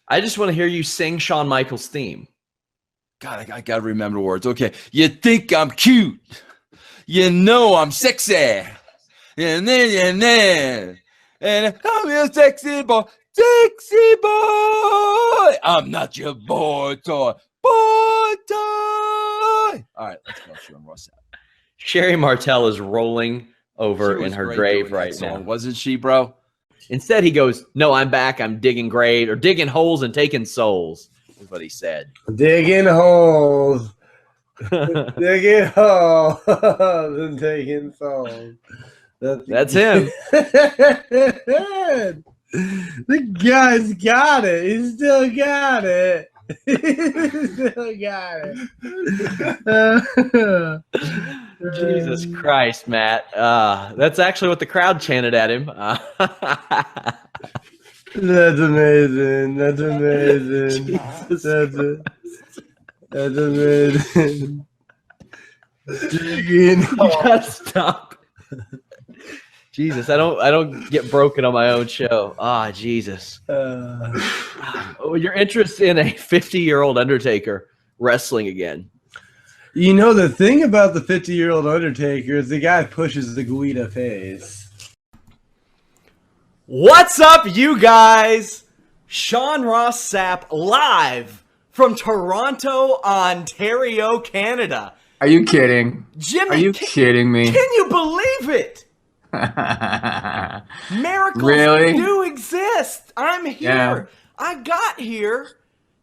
I just want to hear you sing Shawn Michaels' theme. God, I gotta remember the words. Okay. You think I'm cute. You know I'm sexy. And then. And I'm a sexy boy. Sexy boy. I'm not your boy toy. Boy toy. All right, let's go. Sean Ross. Sherry Martel is rolling over in her grave right now. Wasn't she, bro? Instead, he goes, "No, I'm back. I'm digging grave or digging holes and taking souls," is what he said. Digging holes. Digging holes and taking souls. That's him. The guy's got it. He still got it. He still got it. Jesus Christ, Matt. That's actually what the crowd chanted at him. That's amazing. That's amazing. That's amazing. You gotta stop. Jesus, I don't get broken on my own show. Jesus. Your interest in a 50-year-old Undertaker wrestling again. You know, the thing about the 50-year-old Undertaker is the guy pushes the Guida face. What's up, you guys? Sean Ross Sapp live from Toronto, Ontario, Canada. Are you kidding? Jimmy, are you kidding me? Can you believe it? Miracles really? do exist. I'm here. Yeah. I got here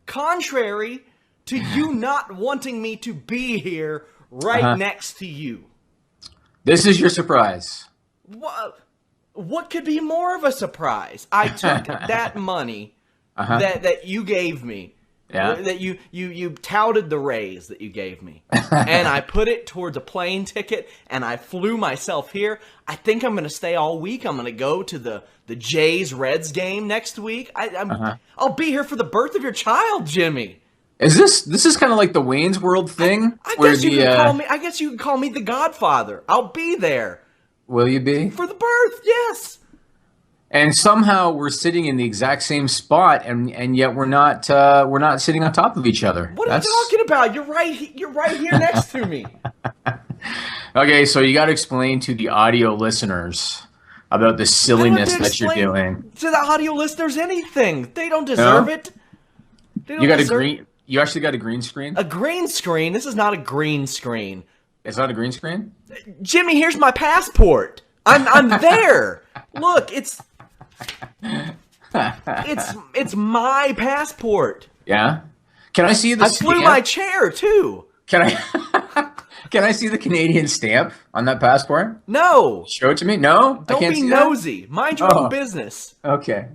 contrary to you not wanting me to be here right next to you. This is your surprise. What could be more of a surprise? I took that money that you gave me. Yeah. That you touted the raise that you gave me. And I put it towards a plane ticket and I flew myself here. I think I'm going to stay all week. I'm going to go to the Jays Reds game next week. I'll be here for the birth of your child, Jimmy. Is this is kind of like the Wayne's World thing? I guess you can call me the Godfather. I'll be there. Will you be? For the birth, yes. And somehow we're sitting in the exact same spot, and yet we're not sitting on top of each other. What are you talking about? You're right here next to me. Okay, so you got to explain to the audio listeners about the silliness that you're doing. To the audio listeners, anything they don't deserve it. You got a green. You actually got a green screen. A green screen. This is not a green screen. It's not a green screen. Jimmy, here's my passport. I'm there. Look, it's my passport. Yeah. Can I see the stamp? I flew my chair too. Can I see the Canadian stamp on that passport? No. Show it to me. No. Don't be nosy. Mind your own business. Okay.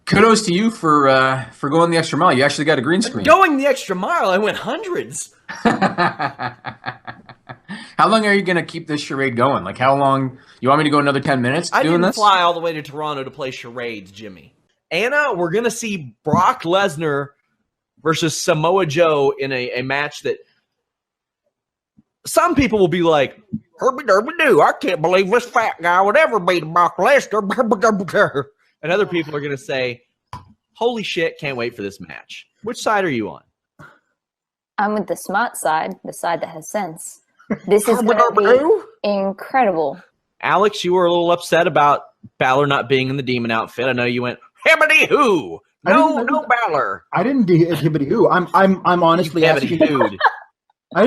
Kudos to you for going the extra mile. You actually got a green screen. Going the extra mile, I went hundreds. How long are you going to keep this charade going? Like, how long? You want me to go another 10 minutes doing this? I didn't fly all the way to Toronto to play charades, Jimmy. Anna, we're going to see Brock Lesnar versus Samoa Joe in a match that some people will be like, Herbie Derby Doo, I can't believe this fat guy would ever beat Brock Lesnar. And other people are going to say, holy shit, can't wait for this match. Which side are you on? I'm with the smart side, the side that has sense. This is going to be incredible. Alex, you were a little upset about Balor not being in the demon outfit. I know you went, Hebbedy Hoo. No Balor. I didn't do Hebbedy Hoo. I'm honestly asking. I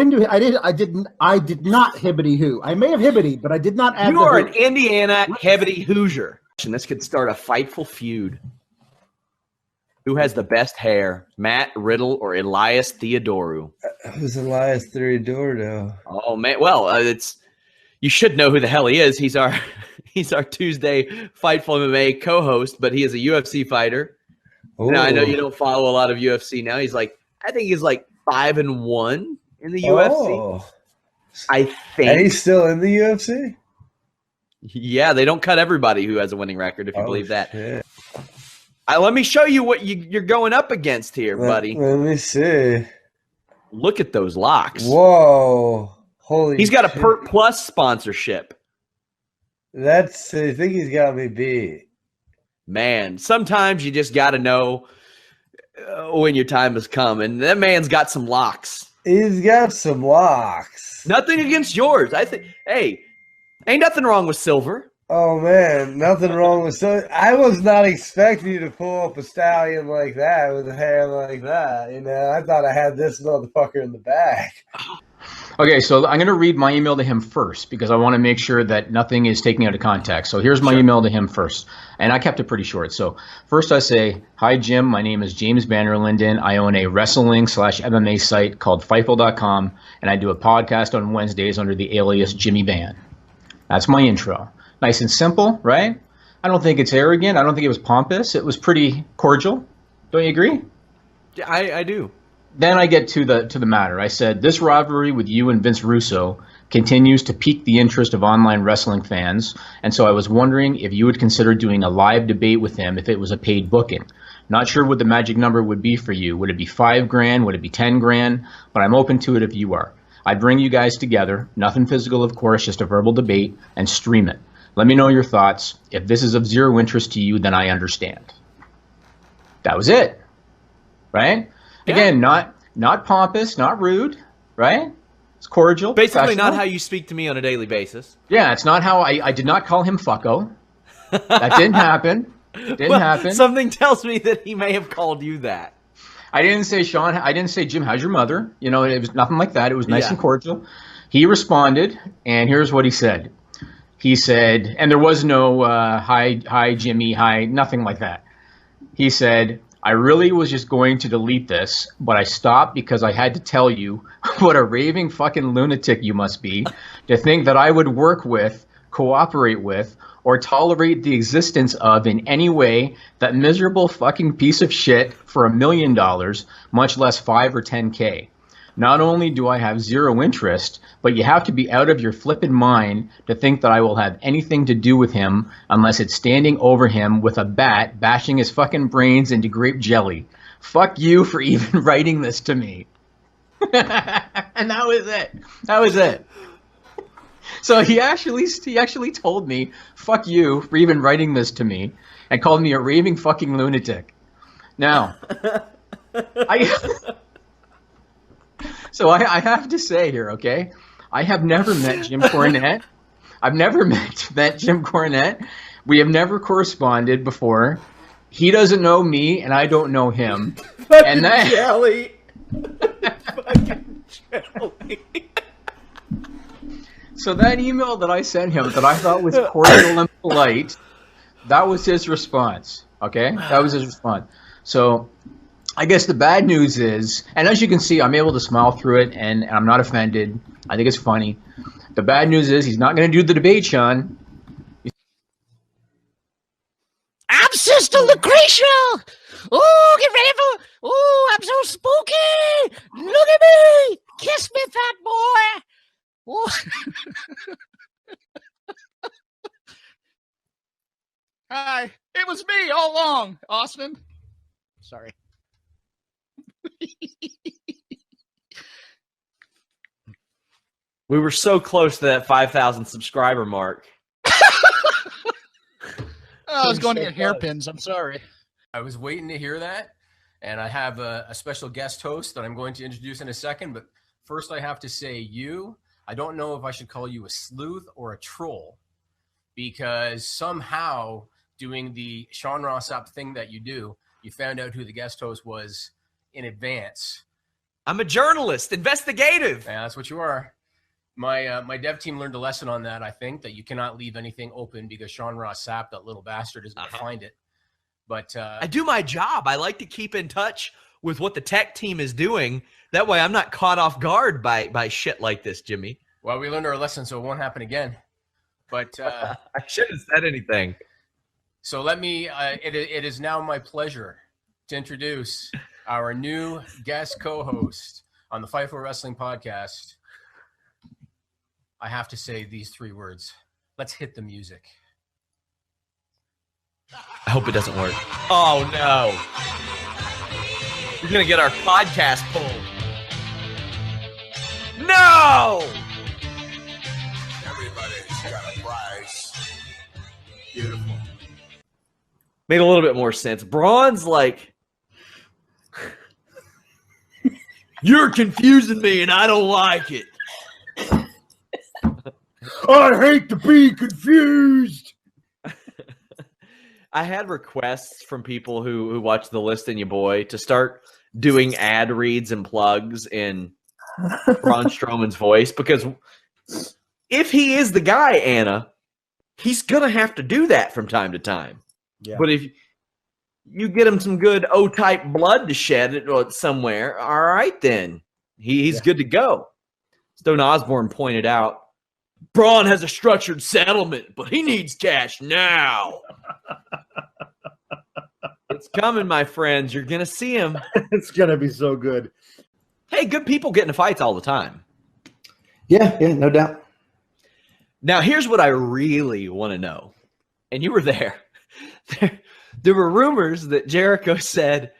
did not Hebbedy Hoo. I may have Hebbedy, but I did not add. You are an Indiana Hebbedy Hoosier. And this could start a fightful feud. Who has the best hair, Matt Riddle or Elias Theodorou? Who's Elias Theodorou? Oh man, well, you should know who the hell he is. He's our Tuesday Fightful MMA co-host, but he is a UFC fighter. Now I know you don't follow a lot of UFC now. I think he's like 5-1 in the UFC. I think. And he's still in the UFC? Yeah, they don't cut everybody who has a winning record, if you believe that. Shit. Let me show you what you're going up against here, buddy. Let me see. Look at those locks. Whoa. Holy He's got a Pert Plus sponsorship. I think he's got me beat. Man, sometimes you just got to know when your time has come. And that man's got some locks. He's got some locks. Nothing against yours. I think, hey, ain't nothing wrong with silver. Oh, man, nothing wrong with so. I was not expecting you to pull up a stallion like that with a hair like that. You know, I thought I had this motherfucker in the bag. Okay, so I'm going to read my email to him first because I want to make sure that nothing is taken out of context. So here's my email to him first, and I kept it pretty short. So first I say, hi, Jim. My name is James Vanderlinden. I own a wrestling/MMA site called Fightful.com, and I do a podcast on Wednesdays under the alias Jimmy Van. That's my intro. Nice and simple, right? I don't think it's arrogant. I don't think it was pompous. It was pretty cordial. Don't you agree? Yeah, I do. Then I get to the matter. I said, this rivalry with you and Vince Russo continues to pique the interest of online wrestling fans, and so I was wondering if you would consider doing a live debate with him if it was a paid booking. Not sure what the magic number would be for you. Would it be $5,000? Would it be $10,000? But I'm open to it if you are. I'd bring you guys together, nothing physical, of course, just a verbal debate, and stream it. Let me know your thoughts. If this is of zero interest to you, then I understand. That was it, right? Yeah. Again, not pompous, not rude, right? It's cordial. Basically not how you speak to me on a daily basis. Yeah, it's not how I did not call him fucko. That didn't happen. Didn't happen. Something tells me that he may have called you that. I didn't say, Sean, I didn't say, Jim, how's your mother? You know, it was nothing like that. It was nice and cordial. He responded, and here's what he said. He said, and there was no hi, Jimmy, hi, nothing like that. He said, I really was just going to delete this, but I stopped because I had to tell you what a raving fucking lunatic you must be to think that I would work with, cooperate with, or tolerate the existence of in any way that miserable fucking piece of shit for $1 million, much less 5 or 10K. Not only do I have zero interest, but you have to be out of your flippin' mind to think that I will have anything to do with him unless it's standing over him with a bat, bashing his fucking brains into grape jelly. Fuck you for even writing this to me. And that was it. That was it. So he actually told me, fuck you for even writing this to me, and called me a raving fucking lunatic. Now, So I have to say here, okay? I have never met Jim Cornette. I've never met Jim Cornette. We have never corresponded before. He doesn't know me, and I don't know him. And that jelly. Fucking jelly. So that email that I sent him that I thought was cordial and polite, that was his response. Okay? That was his response. So I guess the bad news is, and as you can see, I'm able to smile through it, and I'm not offended. I think it's funny. The bad news is he's not going to do the debate, Sean. I'm Sister Lucretia! Oh, get ready for... Oh, I'm so spooky! Look at me! Kiss me, fat boy! Oh. Hi, it was me all along, Austin. Sorry. We were so close to that 5,000 subscriber mark. I was going to get hairpins. I'm sorry. I was waiting to hear that, and I have a special guest host that I'm going to introduce in a second. But first, I have to say, I don't know if I should call you a sleuth or a troll, because somehow doing the Sean Ross Sapp thing that you do, you found out who the guest host was in advance. I'm a journalist, investigative. Yeah, that's what you are. My dev team learned a lesson on that. I think that you cannot leave anything open because Sean Ross Sapp, that little bastard, is going to find it. But I do my job. I like to keep in touch with what the tech team is doing. That way I'm not caught off guard by shit like this, Jimmy. Well, we learned our lesson, so it won't happen again. But I shouldn't have said anything. So let me, it is now my pleasure to introduce our new guest co-host on the Fightful Wrestling podcast. I have to say these 3 words. Let's hit the music. I hope it doesn't work. Oh, no. We're going to get our podcast pulled. No! Everybody's got a price. Beautiful. made a little bit more sense. Braun's like, you're confusing me and I don't like it. I hate to be confused. I had requests from people who watch The List and Your Boy to start doing ad reads and plugs in Braun Strowman's voice, because if he is the guy, Anna, he's going to have to do that from time to time. Yeah. But if you get him some good O-type blood to shed it somewhere, all right, then he's good to go. Stone Osborne pointed out, Braun has a structured settlement, but he needs cash now. It's coming, my friends. You're going to see him. It's going to be so good. Hey, good people get into fights all the time. Yeah, no doubt. Now, here's what I really want to know. And you were there. There were rumors that Jericho said,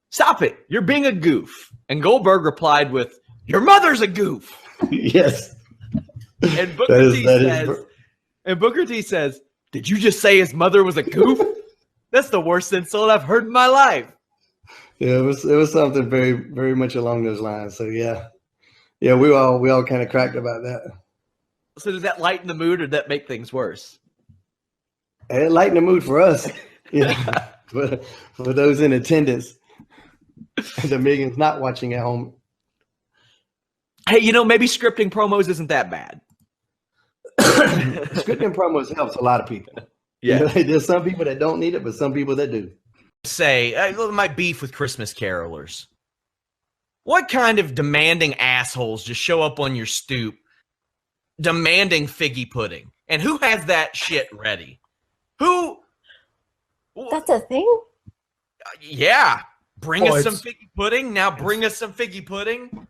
stop it, you're being a goof. And Goldberg replied with, your mother's a goof. Yes. And Booker T says, did you just say his mother was a goof? That's the worst insult I've heard in my life. Yeah, it was something very, very much along those lines. So yeah, we all kind of cracked about that. So did that lighten the mood, or did that make things worse? It lightened the mood for us. Yeah, but for those in attendance, the millions not watching at home. Hey, maybe scripting promos isn't that bad. Scripting promos helps a lot of people. Yeah, there's some people that don't need it, but some people that do. Say, my beef with Christmas carolers. What kind of demanding assholes just show up on your stoop demanding figgy pudding? And who has that shit ready? Who? That's a thing? Yeah. Bring us some figgy pudding. Now bring us some figgy pudding.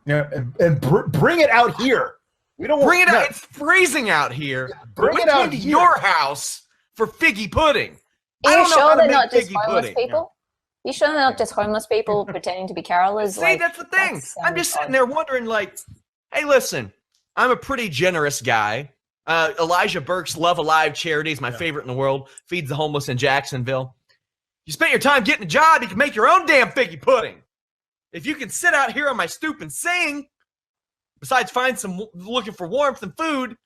Yeah, and bring it out here. We don't bring it out. It's freezing out here. Bring it out to here. Your house for figgy pudding. Are you sure they're not just homeless people? You sure they're not just homeless people pretending to be carolers? See, that's the thing. I'm just sitting there wondering, like, hey, listen, I'm a pretty generous guy. Elijah Burke's Love Alive charity is my favorite in the world. Feeds the homeless in Jacksonville. You spent your time getting a job, you can make your own damn figgy pudding. If you can sit out here on my stoop and sing, besides looking for warmth and food,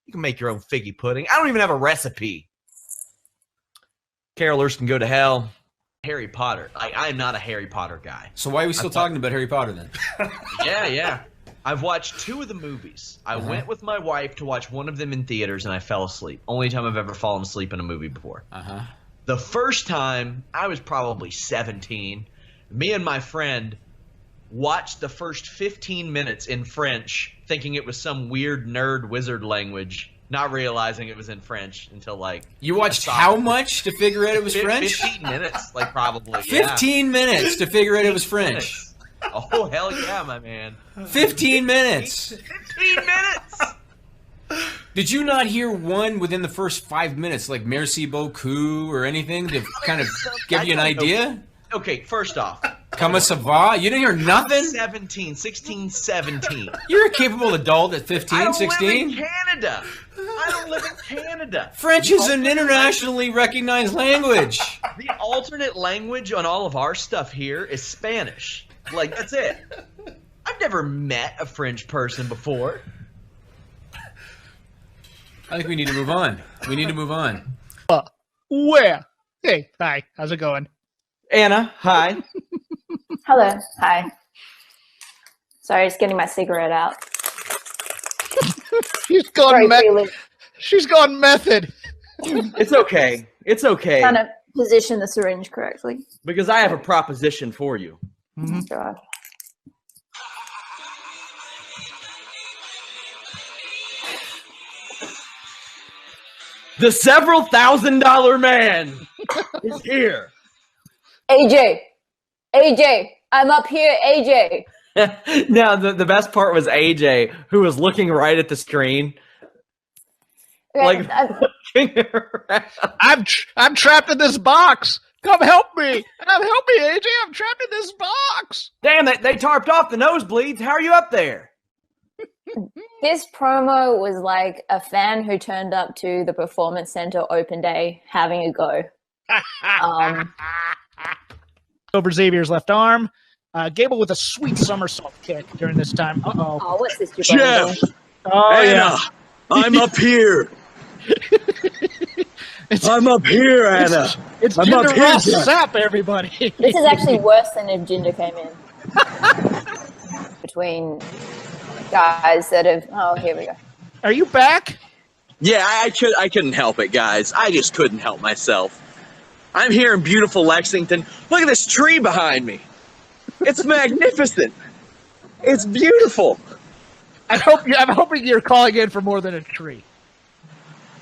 you can make your own figgy pudding. I don't even have a recipe. Carolers can go to hell. Harry Potter. I am not a Harry Potter guy. So why are we still talking about Harry Potter then? Yeah. I've watched 2 of the movies. I went with my wife to watch one of them in theaters, and I fell asleep. Only time I've ever fallen asleep in a movie before. The first time, I was probably 17. Me and my friend watched the first 15 minutes in French, thinking it was some weird nerd wizard language, not realizing it was in French until like... You watched how much to figure out it was French? 15 minutes, probably. 15 minutes to figure out it was French. Oh, hell yeah, my man. 15 minutes. 15 minutes. Did you not hear one within the first 5 minutes, like merci beaucoup or anything to kind of give you an idea? Okay, first off. Comment ça va? You didn't hear nothing? 16, 17. You're a capable adult at 15, 16? I don't live in Canada. I don't live in Canada. French is an internationally recognized language. The alternate language on all of our stuff here is Spanish. That's it. I've never met a French person before. I think we need to move on. Where? Hey, hi. How's it going? Anna, hi. Hello. Hi. Sorry, just getting my cigarette out. She's gone method. It's okay. It's okay. Trying to position the syringe correctly. Because I have a proposition for you. God. The several $1,000 man is here. AJ, I'm up here, AJ. Now, the best part was AJ, who was looking right at the screen. I'm trapped in this box. Come help me. Help me, AJ. I'm trapped in this box. Damn it. They tarped off the nosebleeds. How are you up there? This promo was like a fan who turned up to the Performance Center open day having a go. Over Xavier's left arm. Gable with a sweet somersault kick during this time. Uh-oh. Oh, what's this? Jeff! Oh, Anna! yeah. I'm up here! I'm up here, Anna! It's I'm Jinder up here, Ross Jeff. Sapp, everybody. This is actually worse than if Jinder came in. Between guys that have... Oh, here we go. Are you back? Yeah, I couldn't help it, guys. I just couldn't help myself. I'm here in beautiful Lexington. Look at this tree behind me. It's magnificent. It's beautiful. I'm hoping you're calling in for more than a tree.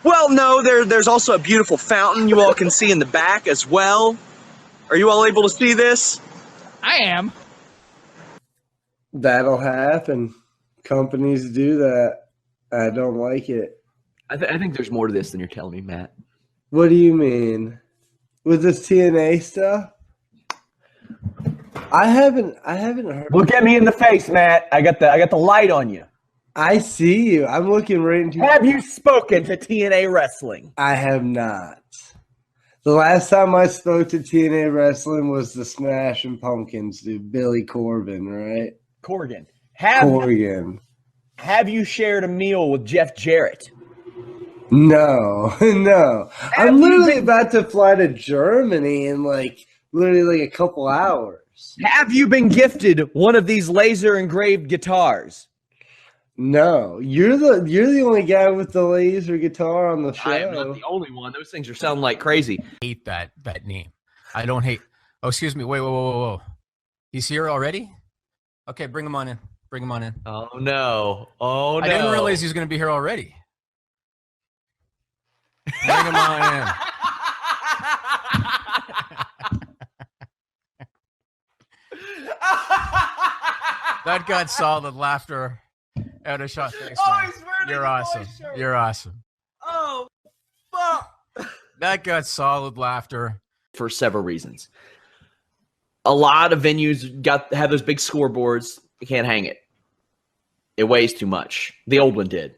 Well, no, there's also a beautiful fountain you all can see in the back as well. Are you all able to see this? I am. That'll happen. Companies do that. I don't like it. I think there's more to this than you're telling me, Matt. What do you mean? With this TNA stuff? I haven't heard. Look at me in the face, Matt. I got the light on you. I see you. I'm looking right into. Have you spoken to TNA Wrestling? I have not. The last time I spoke to TNA Wrestling was the Smashing Pumpkins dude, Billy Corgan, right? Corgan. Corgan. Have you shared a meal with Jeff Jarrett? No, no. I'm literally about to fly to Germany in literally a couple hours. Have you been gifted one of these laser engraved guitars? No, you're the only guy with the laser guitar on the show. I am not the only one. Those things are sounding like crazy. I hate that name. I don't hate. Oh, excuse me. Wait, whoa. He's here already? Okay, bring him on in. Bring him on in. Oh no. Oh no. I didn't realize he was going to be here already. Bring him on in. That got solid laughter out of shot. Thanks, man. You're awesome. You're awesome. Oh, fuck. That got solid laughter. For several reasons. A lot of venues have those big scoreboards. You can't hang it. It weighs too much. The old one did.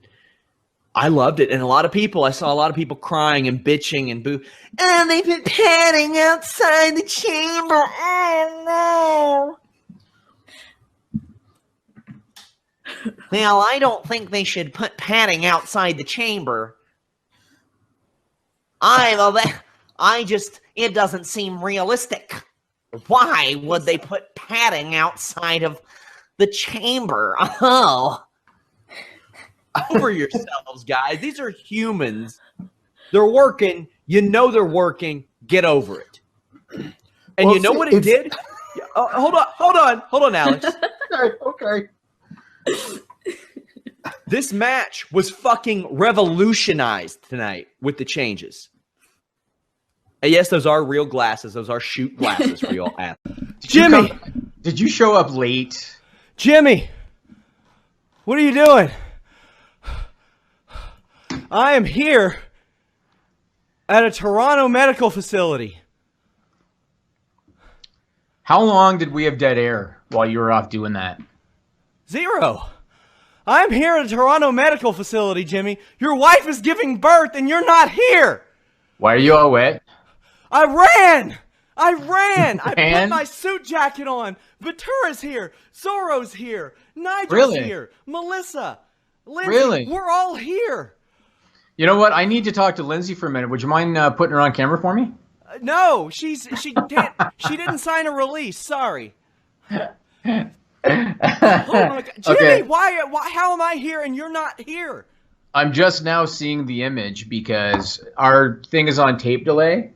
I loved it. And I saw a lot of people crying and bitching and boo. And they've been padding outside the chamber. Oh, no. Well, I don't think they should put padding outside the chamber. It doesn't seem realistic. Why would they put padding outside of the chamber? Oh. Over yourselves, guys. These are humans. They're working. You know they're working. Get over it. And you know what it did? Hold on, Alex. Okay. This match was fucking revolutionized tonight with the changes. And yes, those are real glasses. Those are shoot glasses for you all athletes. Jimmy! Did you show up late? Jimmy! What are you doing? I am here at a Toronto medical facility. How long did we have dead air while you were off doing that? 0. I'm here at a Toronto medical facility, Jimmy. Your wife is giving birth and you're not here. Why are you all wet? I ran. I put my suit jacket on. Vetura's here. Zorro's here. Nigel's here. Melissa. Lindsay. Really? We're all here. You know what? I need to talk to Lindsay for a minute. Would you mind putting her on camera for me? No, she didn't sign a release. Sorry. Oh my God. Jimmy, Okay. why? How am I here and you're not here? I'm just now seeing the image because our thing is on tape delay.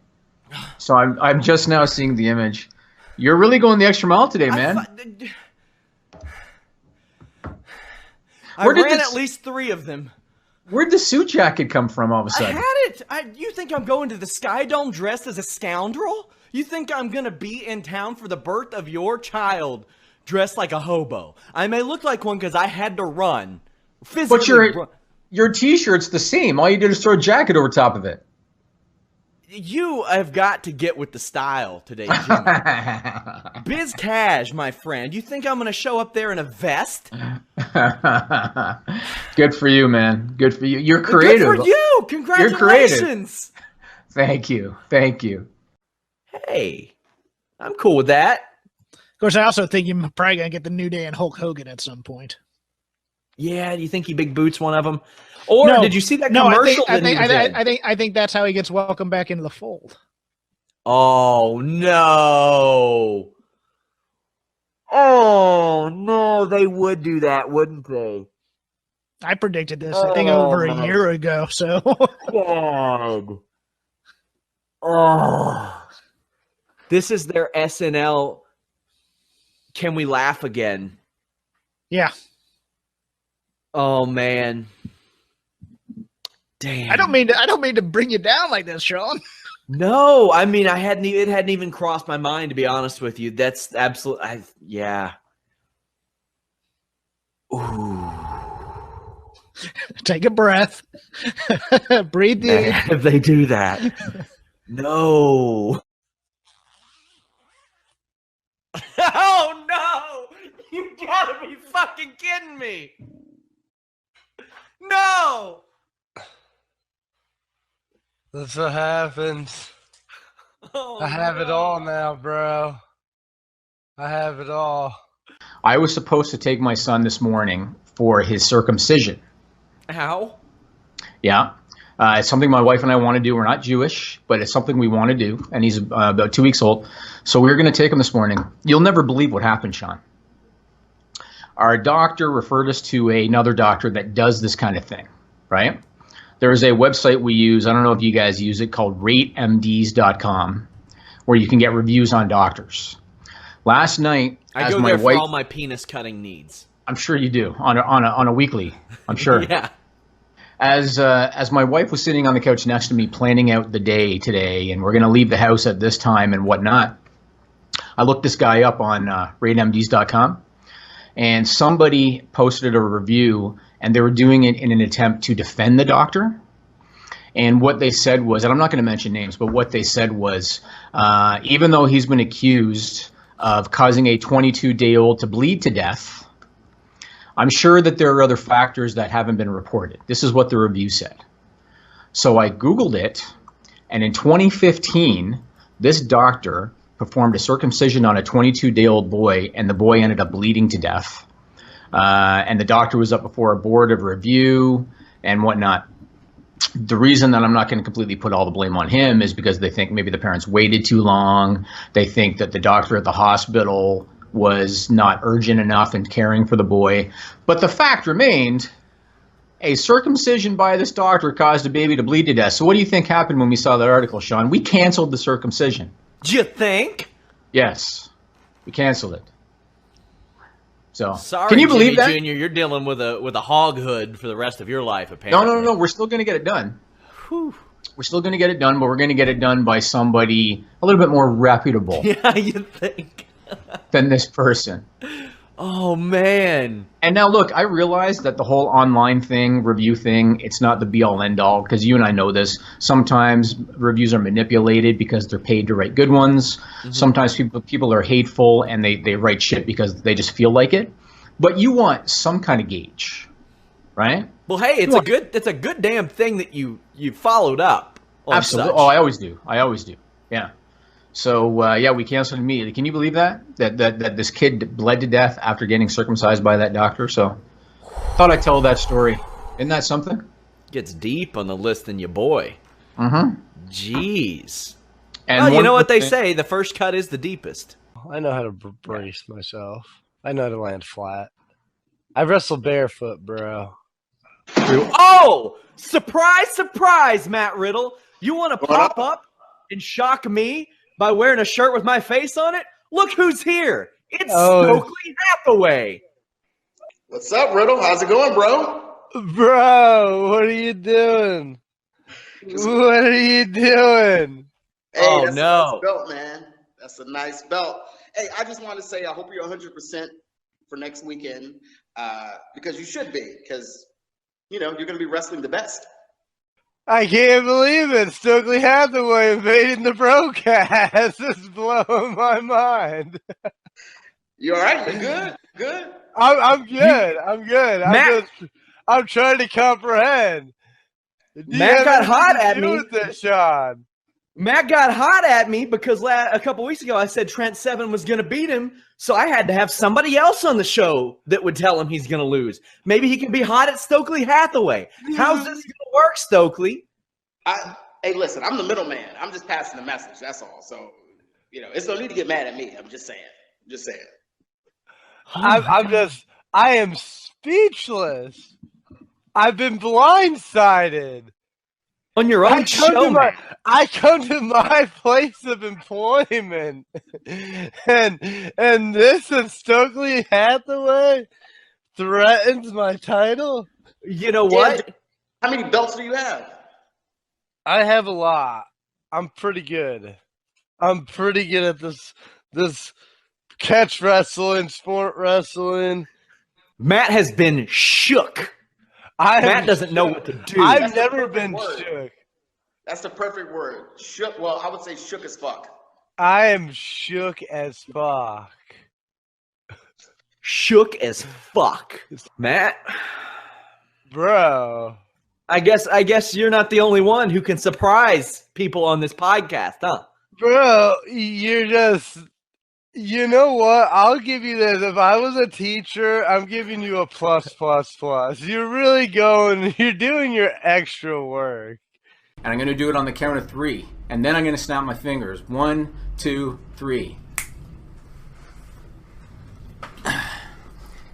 So I'm just now seeing the image. You're really going the extra mile today, man. I ran at least 3 of them. Where'd the suit jacket come from all of a sudden? I had it. You think I'm going to the Sky Dome dressed as a scoundrel? You think I'm going to be in town for the birth of your child dressed like a hobo? I may look like one because I had to run. Physically But your T-shirt's the same. All you did is throw a jacket over top of it. You have got to get with the style today, Jimmy. Biz cash, my friend. You think I'm going to show up there in a vest? Good for you, man. Good for you. You're creative. Good for you. Congratulations. You're creative. Thank you. Hey, I'm cool with that. Of course, I also think you're probably going to get the New Day and Hulk Hogan at some point. Yeah, do you think he big boots one of them? Or did you see that commercial? I think that's how he gets welcomed back into the fold. Oh no! Oh no! They would do that, wouldn't they? I predicted this, I think, over a year ago. So, God. Oh, this is their SNL. Can we laugh again? Yeah. Oh man. Damn. I don't mean to bring you down like this, Sean. No, I mean it hadn't even crossed my mind, to be honest with you. That's absolutely yeah. Ooh. Take a breath. Breathe deep. If they do that. No. Oh no! You gotta be fucking kidding me! No! That's what happens. Oh, I have it all now, bro. I have it all. I was supposed to take my son this morning for his circumcision. How? Yeah. It's something my wife and I want to do. We're not Jewish, but it's something we want to do. And he's about 2 weeks old. So we were going to take him this morning. You'll never believe what happened, Sean. Our doctor referred us to another doctor that does this kind of thing, right? There's a website we use. I don't know if you guys use it, called ratemds.com, where you can get reviews on doctors. Last night, I go there for all my penis cutting needs. I'm sure you do on a weekly. I'm sure. Yeah. As my wife was sitting on the couch next to me planning out the day today, and we're going to leave the house at this time and whatnot, I looked this guy up on ratemds.com, and somebody posted a review, and they were doing it in an attempt to defend the doctor. And what they said was, and I'm not going to mention names, but what they said was, even though he's been accused of causing a 22-day-old to bleed to death, I'm sure that there are other factors that haven't been reported. This is what the review said. So I Googled it, and in 2015, this doctor performed a circumcision on a 22-day-old boy, and the boy ended up bleeding to death. And the doctor was up before a board of review and whatnot. The reason that I'm not going to completely put all the blame on him is because they think maybe the parents waited too long. They think that the doctor at the hospital was not urgent enough in caring for the boy. But the fact remained, a circumcision by this doctor caused a baby to bleed to death. So what do you think happened when we saw that article, Sean? We canceled the circumcision. Do you think? Yes, we canceled it. So sorry, can you believe Jimmy that? Jr., you're dealing with a hog hood for the rest of your life, apparently. No. We're still going to get it done. Whew. We're still going to get it done, but we're going to get it done by somebody a little bit more reputable. Yeah, you think? Than this person. Oh, man. And now, look, I realize that the whole online thing, review thing, it's not the be-all, end-all, because you and I know this. Sometimes reviews are manipulated because they're paid to write good ones. Mm-hmm. Sometimes people are hateful and they write shit because they just feel like it. But you want some kind of gauge, right? Well, hey, it's a good damn thing that you followed up. Absolutely. Oh, I always do. Yeah. So, yeah, we canceled immediately. Can you believe that this kid bled to death after getting circumcised by that doctor? So, thought I'd tell that story. Isn't that something? Gets deep on the list than your boy. Mm-hmm. Jeez. And well, you know what they say, the first cut is the deepest. I know how to brace myself. I know how to land flat. I wrestle barefoot, bro. Oh! Surprise, surprise, Matt Riddle. You want to pop up and shock me by wearing a shirt with my face on it? Look who's here. It's Stokely Hathaway. What's up, Riddle? How's it going, bro? Bro, what are you doing? What are you doing? Hey, that's a nice belt, man. That's a nice belt. Hey, I just want to say I hope you're 100% for next weekend because you should be because, you know, you're going to be wrestling the best. I can't believe it. Stokely Hathaway invading the broadcast. This is blowing my mind. You all right? You good? Good? I'm good. I'm good. I'm trying to comprehend. Matt got hot at me. With this, Sean? Matt got hot at me because a couple weeks ago I said Trent Seven was going to beat him, so I had to have somebody else on the show that would tell him he's going to lose. Maybe he can be hot at Stokely Hathaway. How's this going to work, Stokely? Hey, listen, I'm the middleman. I'm just passing the message. That's all. So, it's no need to get mad at me. I'm just saying. I am speechless. I've been blindsided. On your own show, I come to my place of employment, and this and Stokely Hathaway threatens my title. You know what? How many belts do you have? I have a lot. I'm pretty good. I'm pretty good at this catch wrestling, sport wrestling. Matt has been shook. Matt doesn't know what to do. I've never been shook. That's the perfect word. Shook. Well, I would say shook as fuck. I am shook as fuck. Shook as fuck. Matt. Bro. I guess you're not the only one who can surprise people on this podcast, huh? Bro, you're just... You know what? I'll give you this. If I was a teacher, I'm giving you a plus. You're really you're doing your extra work. And I'm going to do it on the count of 3. And then I'm going to snap my fingers. 1, 2, 3.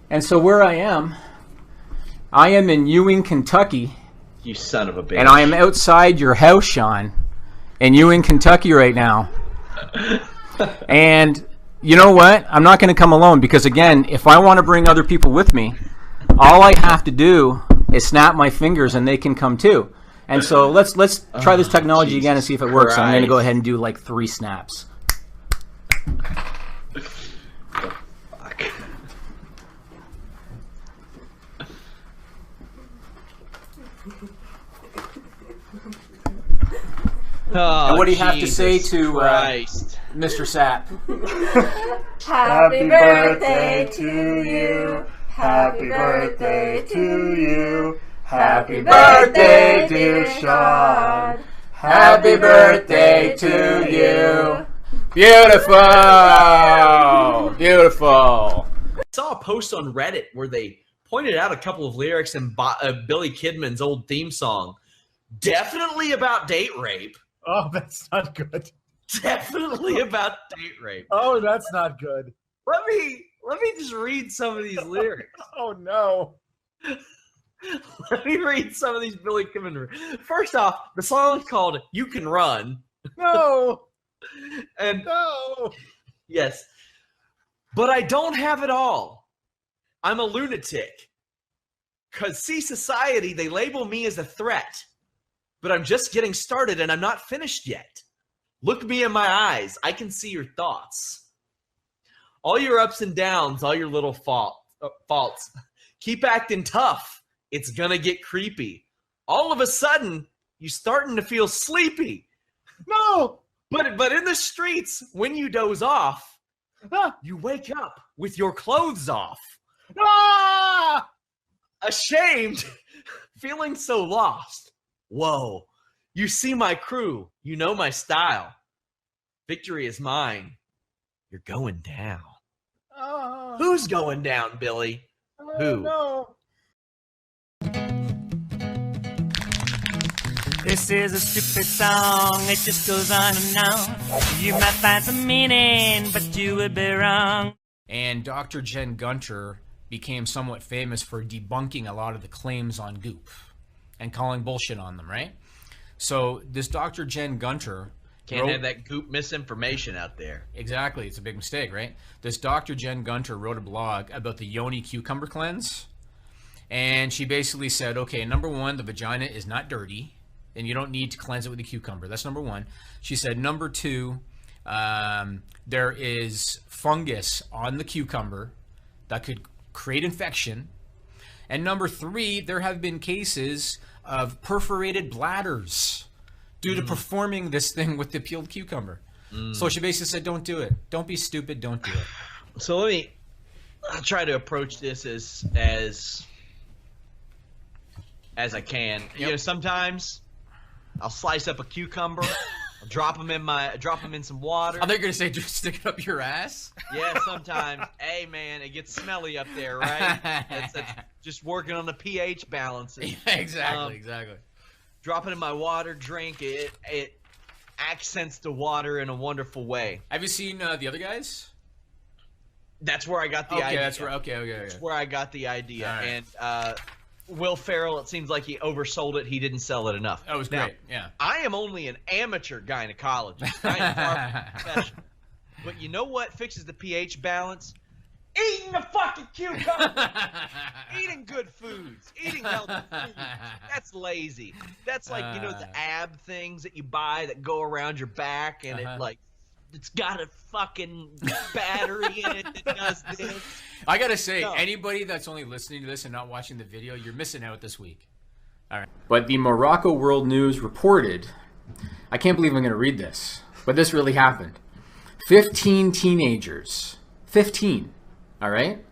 And so where I am in Ewing, Kentucky. You son of a bitch. And I am outside your house, Sean, in Ewing, Kentucky right now. And... you know what? I'm not going to come alone because, again, if I want to bring other people with me, all I have to do is snap my fingers and they can come too. And so let's try this technology again and see if it works. I'm going to go ahead and do like 3 snaps. Fuck. Oh, and what do you have to say to Mr. Sapp? Happy birthday to you. Happy birthday to you. Happy birthday, dear Sean. Happy birthday to you. Beautiful. Beautiful. I saw a post on Reddit where they pointed out a couple of lyrics in Billy Kidman's old theme song. Definitely about date rape. Oh, that's not good. Definitely about date rape. Oh, that's not good. Let me just read some of these lyrics. Oh no. Let me read some of these Billy Kidman. First off, the song is called "You Can Run." No. And no. Yes. But I don't have it all. I'm a lunatic. 'Cause see, society, they label me as a threat. But I'm just getting started and I'm not finished yet. Look me in my eyes. I can see your thoughts. All your ups and downs, all your little faults. Keep acting tough. It's gonna get creepy. All of a sudden, you're starting to feel sleepy. No! But in the streets, when you doze off, you wake up with your clothes off. Ah! Ashamed, feeling so lost. Whoa, you see my crew, you know my style. Victory is mine. You're going down. Who's going down, Billy? Who? No. This is a stupid song, it just goes on and on. You might find some meaning, but you would be wrong. And Dr. Jen Gunter became somewhat famous for debunking a lot of the claims on Goop and calling bullshit on them, right? So this Dr. Jen Gunter can't have that Goop misinformation out there. Exactly, it's a big mistake, right? This Dr. Jen Gunter wrote a blog about the Yoni Cucumber Cleanse, and she basically said, okay, number one, the vagina is not dirty, and you don't need to cleanse it with a cucumber. That's number one. She said, number two, there is fungus on the cucumber that could create infection. And number three, there have been cases of perforated bladders due to performing this thing with the peeled cucumber. So she basically said, don't do it. Don't be stupid. Don't do it. So I'll try to approach this as I can. You know, sometimes I'll slice up a cucumber, I'll drop them in some water. Are they gonna say just stick it up your ass? Yeah, sometimes. Hey, man, it gets smelly up there, right? That's just working on the pH balances. Yeah, exactly. Drop it in my water, drink it. It accents the water in a wonderful way. Have you seen the other guys? That's where I got the idea. That's where I got the idea. Right. And Will Ferrell, it seems like he oversold it. He didn't sell it enough. That was great. Yeah. I am only an amateur gynecologist. I am far from professional. But you know what fixes the pH balance? Eating the fucking cucumber. Eating good foods. Eating healthy foods. That's lazy. That's like, the ab things that you buy that go around your back and it's got a fucking battery in it that does this. I gotta say, anybody that's only listening to this and not watching the video, you're missing out this week. All right. But the Morocco World News reported, I can't believe I'm going to read this, but this really happened. 15 teenagers, 15, all right,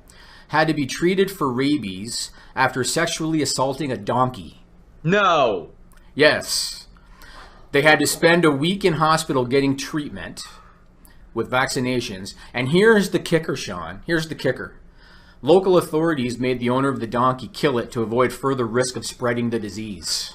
had to be treated for rabies after sexually assaulting a donkey. No. Yes. They had to spend a week in hospital getting treatment with vaccinations. And here's the kicker, Sean. Here's the kicker. Local authorities made the owner of the donkey kill it to avoid further risk of spreading the disease.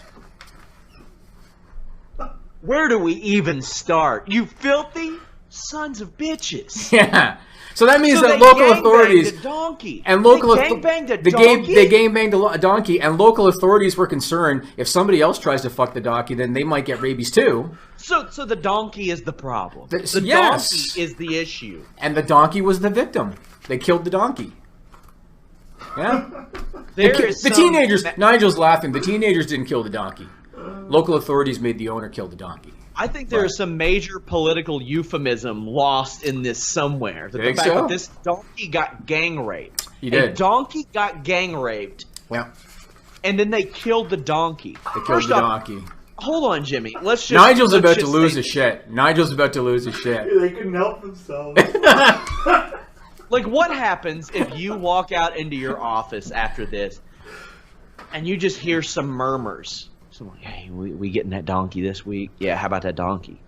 Where do we even start? You filthy sons of bitches. Yeah. So that means that local authorities the donkey. And local they gangbanged a donkey. They gangbanged a donkey, and local authorities were concerned if somebody else tries to fuck the donkey, then they might get rabies too. So the donkey is the problem. The yes. donkey is the issue. And the donkey was the victim. They killed the donkey. Yeah. The teenagers. Nigel's laughing. The teenagers didn't kill the donkey. Local authorities made the owner kill the donkey. I think there is some major political euphemism lost in this somewhere. The fact that this donkey got gang raped. He did. A donkey got gang raped. Yeah. And then they killed the donkey. They killed the donkey. Hold on, Jimmy. Let's just. Nigel's about to lose his shit. Nigel's about to lose his shit. They couldn't help themselves. Like, what happens if you walk out into your office after this and you just hear some murmurs? Someone, hey, we getting that donkey this week? Yeah, how about that donkey?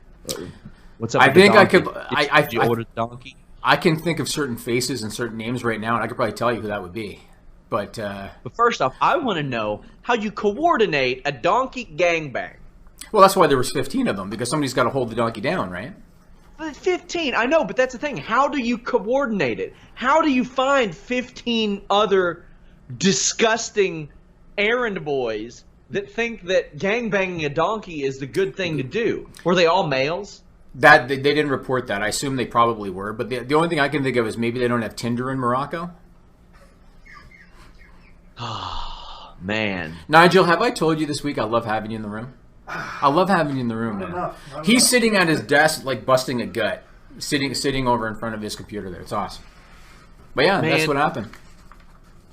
What's up? I think I could. Did you order the donkey? I can think of certain faces and certain names right now, and I could probably tell you who that would be. But first off, I want to know how you coordinate a donkey gangbang. Well, that's why there was 15 of them, because somebody's got to hold the donkey down, right? 15, I know, but that's the thing. How do you coordinate it? How do you find 15 other disgusting errand boys that think that gangbanging a donkey is the good thing to do? Were they all males? That they didn't report that. I assume they probably were, but the only thing I can think of is maybe they don't have Tinder in Morocco. Oh, man. Nigel, have I told you this week I love having you in the room? I love having you in the room, man. He's sitting at his desk, like busting a gut, sitting over in front of his computer there. It's awesome. But yeah, man, that's what happened.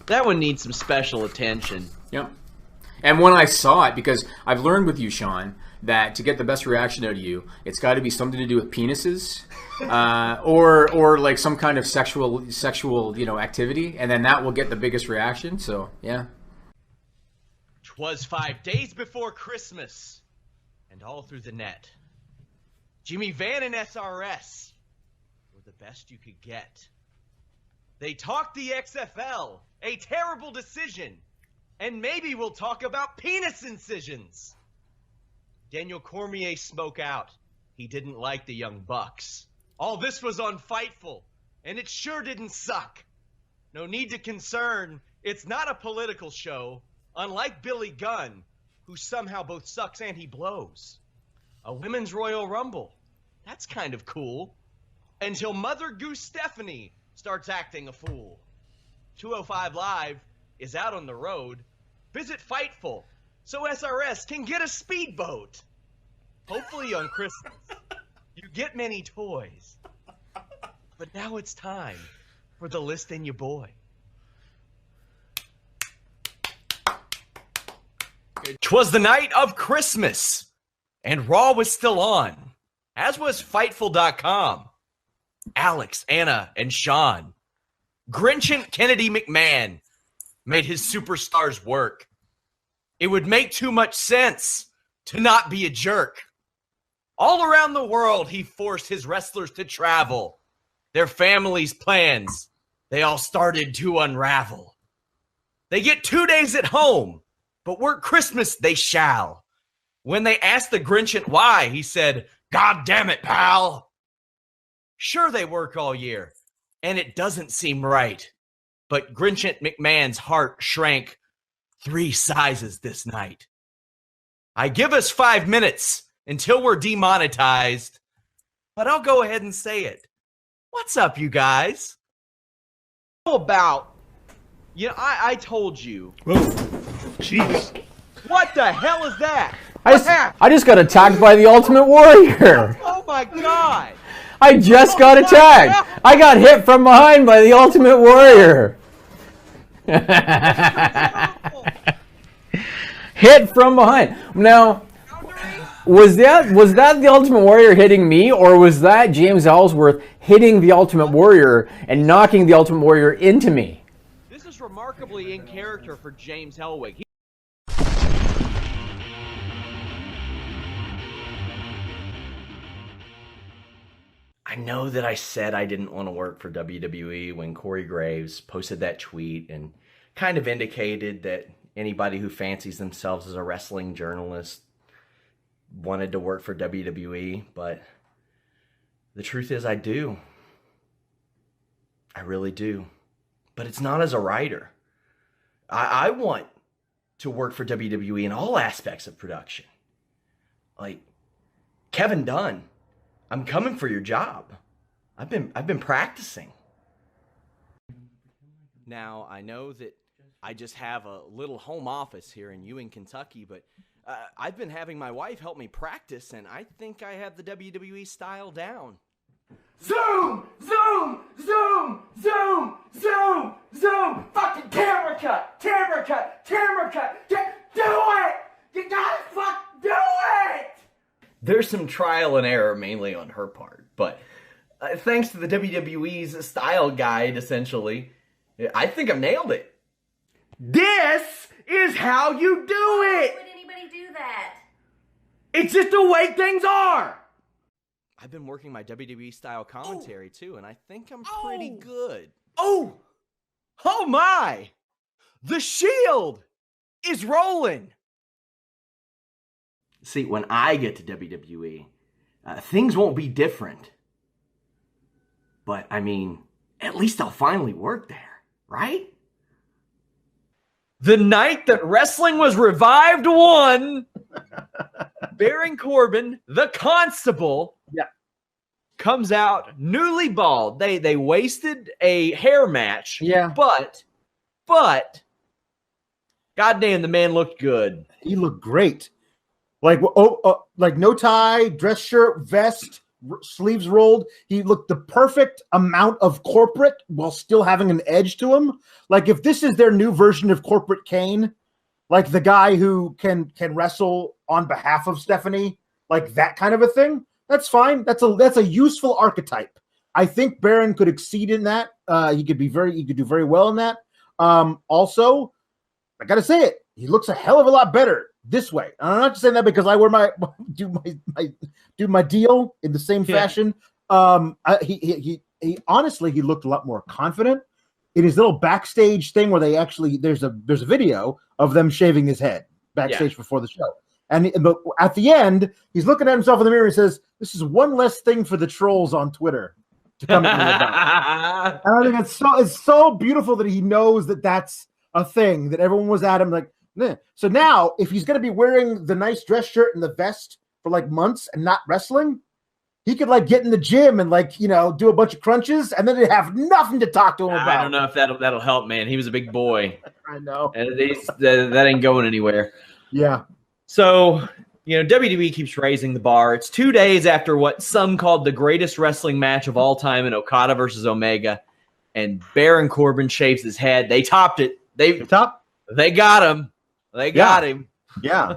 That one needs some special attention. Yep. And when I saw it, because I've learned with you, Sean, that to get the best reaction out of you, it's got to be something to do with penises, or like some kind of sexual activity, and then that will get the biggest reaction. So yeah. 'Twas 5 days before Christmas, and all through the net, Jimmy Van and SRS were the best you could get. They talked the XFL, a terrible decision, and maybe we'll talk about penis incisions. Daniel Cormier spoke out. He didn't like the Young Bucks. All this was on Fightful, and it sure didn't suck. No need to concern. It's not a political show, unlike Billy Gunn, who somehow both sucks and he blows. A women's Royal Rumble. That's kind of cool. Until Mother Goose Stephanie starts acting a fool. 205 Live is out on the road. Visit Fightful so SRS can get a speedboat. Hopefully on Christmas, you get many toys. But now it's time for the list and your boy. 'Twas the night of Christmas, and Raw was still on, as was Fightful.com. Alex, Anna, and Sean. Grinchant Kennedy McMahon made his superstars work. It would make too much sense to not be a jerk. All around the world, he forced his wrestlers to travel. Their families' plans, they all started to unravel. They get 2 days at home, but work Christmas they shall. When they asked the Grinchant why, he said, God damn it, pal. Sure, they work all year, and it doesn't seem right. But Grinchant McMahon's heart shrank 3 sizes this night. I give us 5 minutes until we're demonetized, but I'll go ahead and say it. What's up, you guys? How about, I told you. Whoa. Jeez. What the hell is that? I just got attacked by the Ultimate Warrior. Oh my God. I just got attacked. I got hit from behind by the Ultimate Warrior. Hit from behind. Now, was that the Ultimate Warrior hitting me, or was that James Ellsworth hitting the Ultimate Warrior and knocking the Ultimate Warrior into me? This is remarkably in character for James Hellwig. I know that I said I didn't want to work for WWE when Corey Graves posted that tweet and kind of indicated that anybody who fancies themselves as a wrestling journalist wanted to work for WWE, but the truth is I do. I really do. But it's not as a writer. I want to work for WWE in all aspects of production. Like Kevin Dunn, I'm coming for your job. I've been practicing. Now, I know that I just have a little home office here in Ewing, Kentucky, but I've been having my wife help me practice, and I think I have the WWE style down. Zoom! Zoom! Zoom! Zoom! Zoom! Zoom! Fucking camera cut! Camera cut! Camera cut! Do it! You gotta do it! There's some trial and error, mainly on her part, but thanks to the WWE's style guide, essentially, I think I've nailed it. This is how you do it! Why would anybody do that? It's just the way things are! I've been working my WWE style commentary too, and I think I'm pretty good. Oh my! The Shield is rolling! See, when I get to WWE, things won't be different. But, I mean, at least I'll finally work there, right? The night that wrestling was revived won. Baron Corbin, the Constable, comes out newly bald. They wasted a hair match. Yeah. But, goddamn, the man looked good. He looked great. Like like no tie, dress shirt, vest, sleeves rolled. He looked the perfect amount of corporate while still having an edge to him. Like if this is their new version of Corporate Kane, like the guy who can wrestle on behalf of Stephanie, like that kind of a thing, that's fine. That's a useful archetype. I think Baron could exceed in that. He could do very well in that. Also, I gotta say it, he looks a hell of a lot better this way. And I'm not just saying that because I wear do my deal in the same fashion. He honestly, he looked a lot more confident in his little backstage thing where they actually there's a video of them shaving his head backstage before the show. But at the end, he's looking at himself in the mirror and says, "This is one less thing for the trolls on Twitter to come at me about." And I think it's so beautiful that he knows that that's a thing, that everyone was at him like, nah. So now if he's going to be wearing the nice dress shirt and the vest for like months and not wrestling, he could like get in the gym and like, do a bunch of crunches and then they have nothing to talk to him about. I don't know if that'll help, man. He was a big boy. I know. And that ain't going anywhere. Yeah. So, WWE keeps raising the bar. It's 2 days after what some called the greatest wrestling match of all time in Okada versus Omega, and Baron Corbin shaves his head. They topped it. They got him. They got him. Yeah.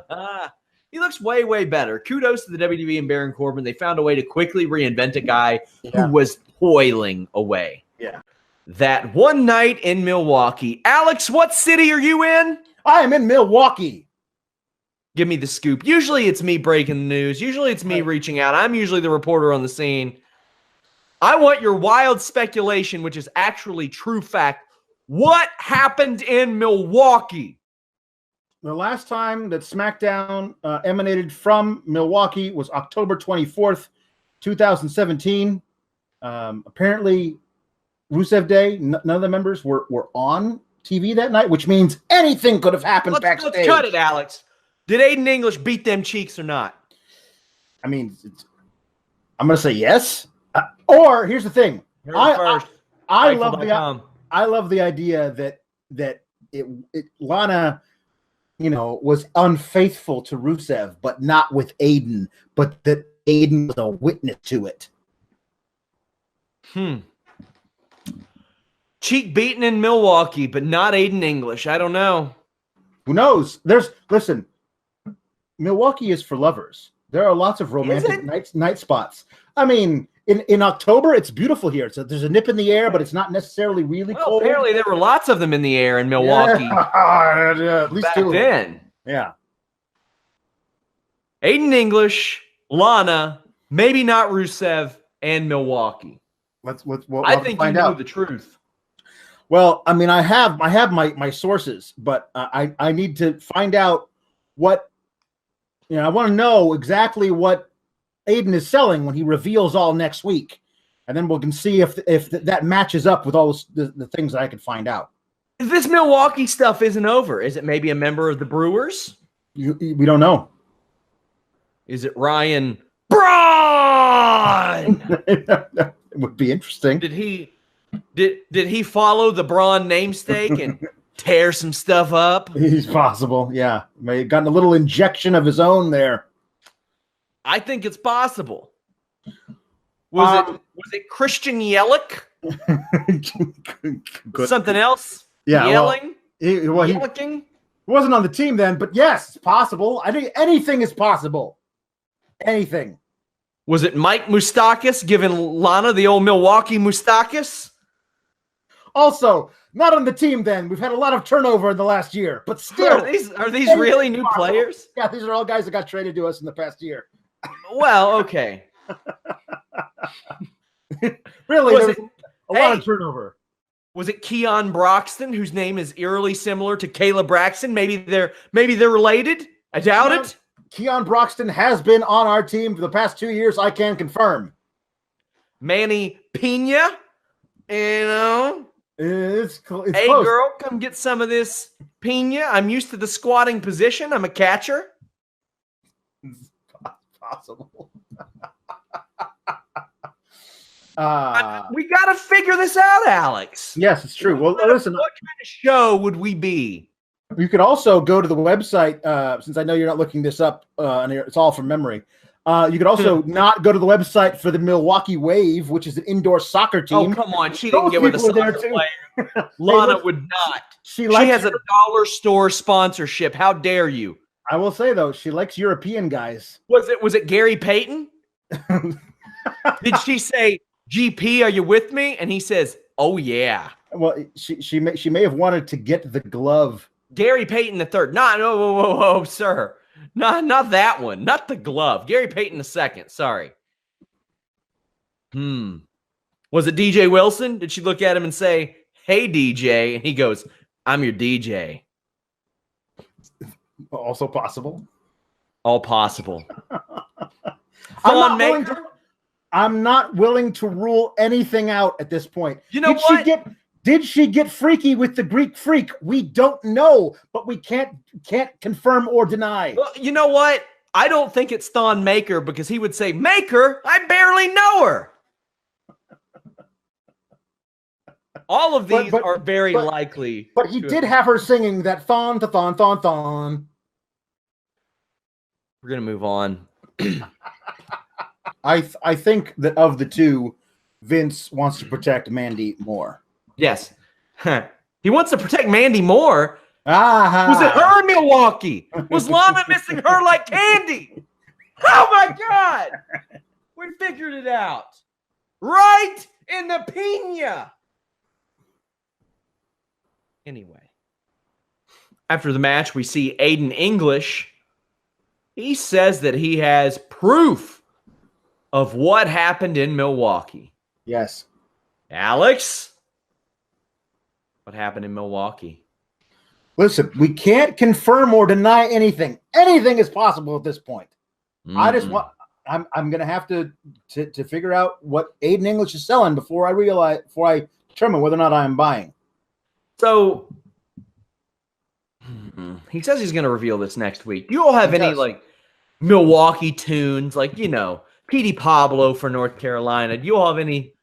He looks way, way better. Kudos to the WWE and Baron Corbin. They found a way to quickly reinvent a guy who was toiling away. Yeah. That one night in Milwaukee. Alex, what city are you in? I am in Milwaukee. give me the scoop. Usually it's me breaking the news. Usually it's me reaching out. I'm usually the reporter on the scene. I want your wild speculation, which is actually true fact. What happened in Milwaukee? The last time that SmackDown emanated from Milwaukee was October 24th, 2017. Apparently, Rusev Day, none of the members were on TV that night, which means anything could have happened backstage. Let's cut it, Alex. Did Aiden English beat them cheeks or not? I mean, I'm going to say yes. Or here's the thing. I love the idea that Lana, was unfaithful to Rusev, but not with Aiden, but that Aiden was a witness to it. Cheek beaten in Milwaukee, but not Aiden English. I don't know. Who knows? Listen, Milwaukee is for lovers. There are lots of romantic night spots. I mean, in October, it's beautiful here. So there's a nip in the air, but it's not necessarily really cold. Apparently, there were lots of them in the air in Milwaukee. Yeah, at least back two then. Yeah. Aiden English, Lana, maybe not Rusev, and Milwaukee. I think you know the truth. Well, I mean, I have my sources, but I need to find out what I want to know exactly what Aiden is selling when he reveals all next week, and then we can see if that matches up with all the things that I can find out. This Milwaukee stuff isn't over. Is it maybe a member of the Brewers? We don't know. Is it Ryan Braun? It would be interesting. Did he follow the Braun namesake and tear some stuff up? He's possible, yeah. May have gotten a little injection of his own there. I think it's possible. Was it Christian Yelich? Something else? Yeah, yelling. He wasn't on the team then, but yes, it's possible. I think anything is possible. Anything. Was it Mike Moustakas giving Lana the old Milwaukee Moustakas? Also, not on the team then. We've had a lot of turnover in the last year, but still. Are these really new players? Yeah, these are all guys that got traded to us in the past year. Well, okay. Really, there was a lot of turnover. Was it Keon Broxton, whose name is eerily similar to Kayla Braxton? Maybe they're related. I doubt it. Keon Broxton has been on our team for the past 2 years. I can confirm. Manny Pena, it's hey, close. Girl, come get some of this Pena. I'm used to the squatting position. I'm a catcher. It's possible. We got to figure this out, Alex. Yes, it's true. Well, listen. What kind of show would we be? You could also go to the website, since I know you're not looking this up, and it's all from memory. You could also not go to the website for the Milwaukee Wave, which is an indoor soccer team. Oh, come on. She didn't get with a soccer player. Lana would not. She has a dollar store sponsorship. How dare you? I will say, though, she likes European guys. Was it Gary Payton? Did she say, GP, are you with me? And he says, oh, yeah. Well, she may have wanted to get the glove. Gary Payton III. Whoa, sir. Not that one. Not the glove. Gary Payton II. Sorry. Was it DJ Wilson? Did she look at him and say, hey, DJ? And he goes, I'm your DJ. Also possible. All possible. I'm not willing to rule anything out at this point. You know what? Did she get freaky with the Greek freak? We don't know, but we can't confirm or deny. Well, you know what? I don't think it's Thon Maker, because he would say, Maker? I barely know her. All of these are very likely. But he did have her singing that thon to thon, thon, thon. We're going to move on. I think that of the two, Vince wants to protect Mandy more. Yes. He wants to protect Mandy more. Was it her in Milwaukee? Was Lana missing her like candy? Oh, my God. We figured it out. Right in the Pena. Anyway. After the match, we see Aiden English He says that he has proof of what happened in Milwaukee. Yes. Alex, what happened in Milwaukee? Listen, we can't confirm or deny anything. Anything is possible at this point. I just want. I'm gonna have to figure out what Aiden English is selling before I determine whether or not I am buying. So he says he's gonna reveal this next week. Do you all have any like Milwaukee tunes, like Petey Pablo for North Carolina? Do you all have any?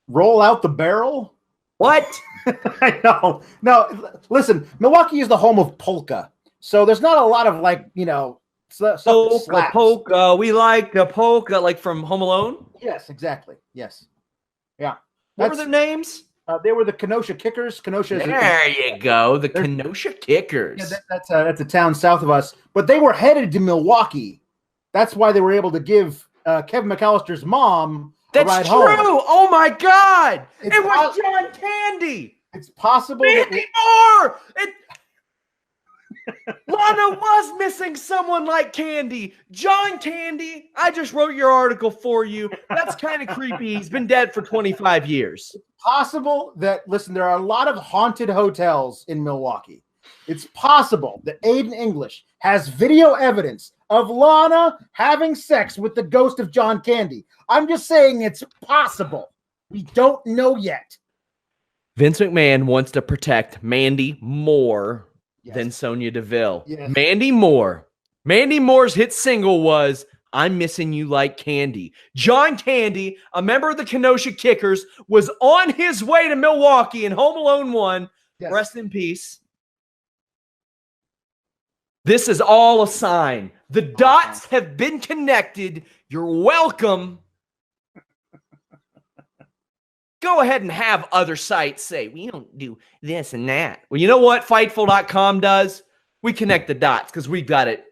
Roll out the barrel. What? I know. No, listen. Milwaukee is the home of polka, so there's not a lot of polka. We like the polka, like from Home Alone. Yes, exactly. Yes. Yeah. What were their names? They were the Kenosha Kickers. Kenosha. There you go. The Kenosha Kickers. Yeah, that's a town south of us, but they were headed to Milwaukee. That's why they were able to give Kevin McAllister's mom a ride home. That's true. Oh my God! It was John Candy. It's possible. Mandy Moore. Lana was missing someone like Candy. John Candy. I just wrote your article for you. That's kind of creepy. He's been dead for 25 years. It's possible that, listen, there are a lot of haunted hotels in Milwaukee. It's possible that Aiden English has video evidence of Lana having sex with the ghost of John Candy. I'm just saying it's possible. We don't know yet. Vince McMahon wants to protect Mandy more than Sonya Deville. Yes. Mandy Moore. Mandy Moore's hit single was I'm Missing You Like Candy. John Candy, a member of the Kenosha Kickers, was on his way to Milwaukee in Home Alone 1. Yes. Rest in peace. This is all a sign. The dots have been connected. You're welcome. Go ahead and have other sites say, we don't do this and that. Well, you know what Fightful.com does? We connect the dots because we got it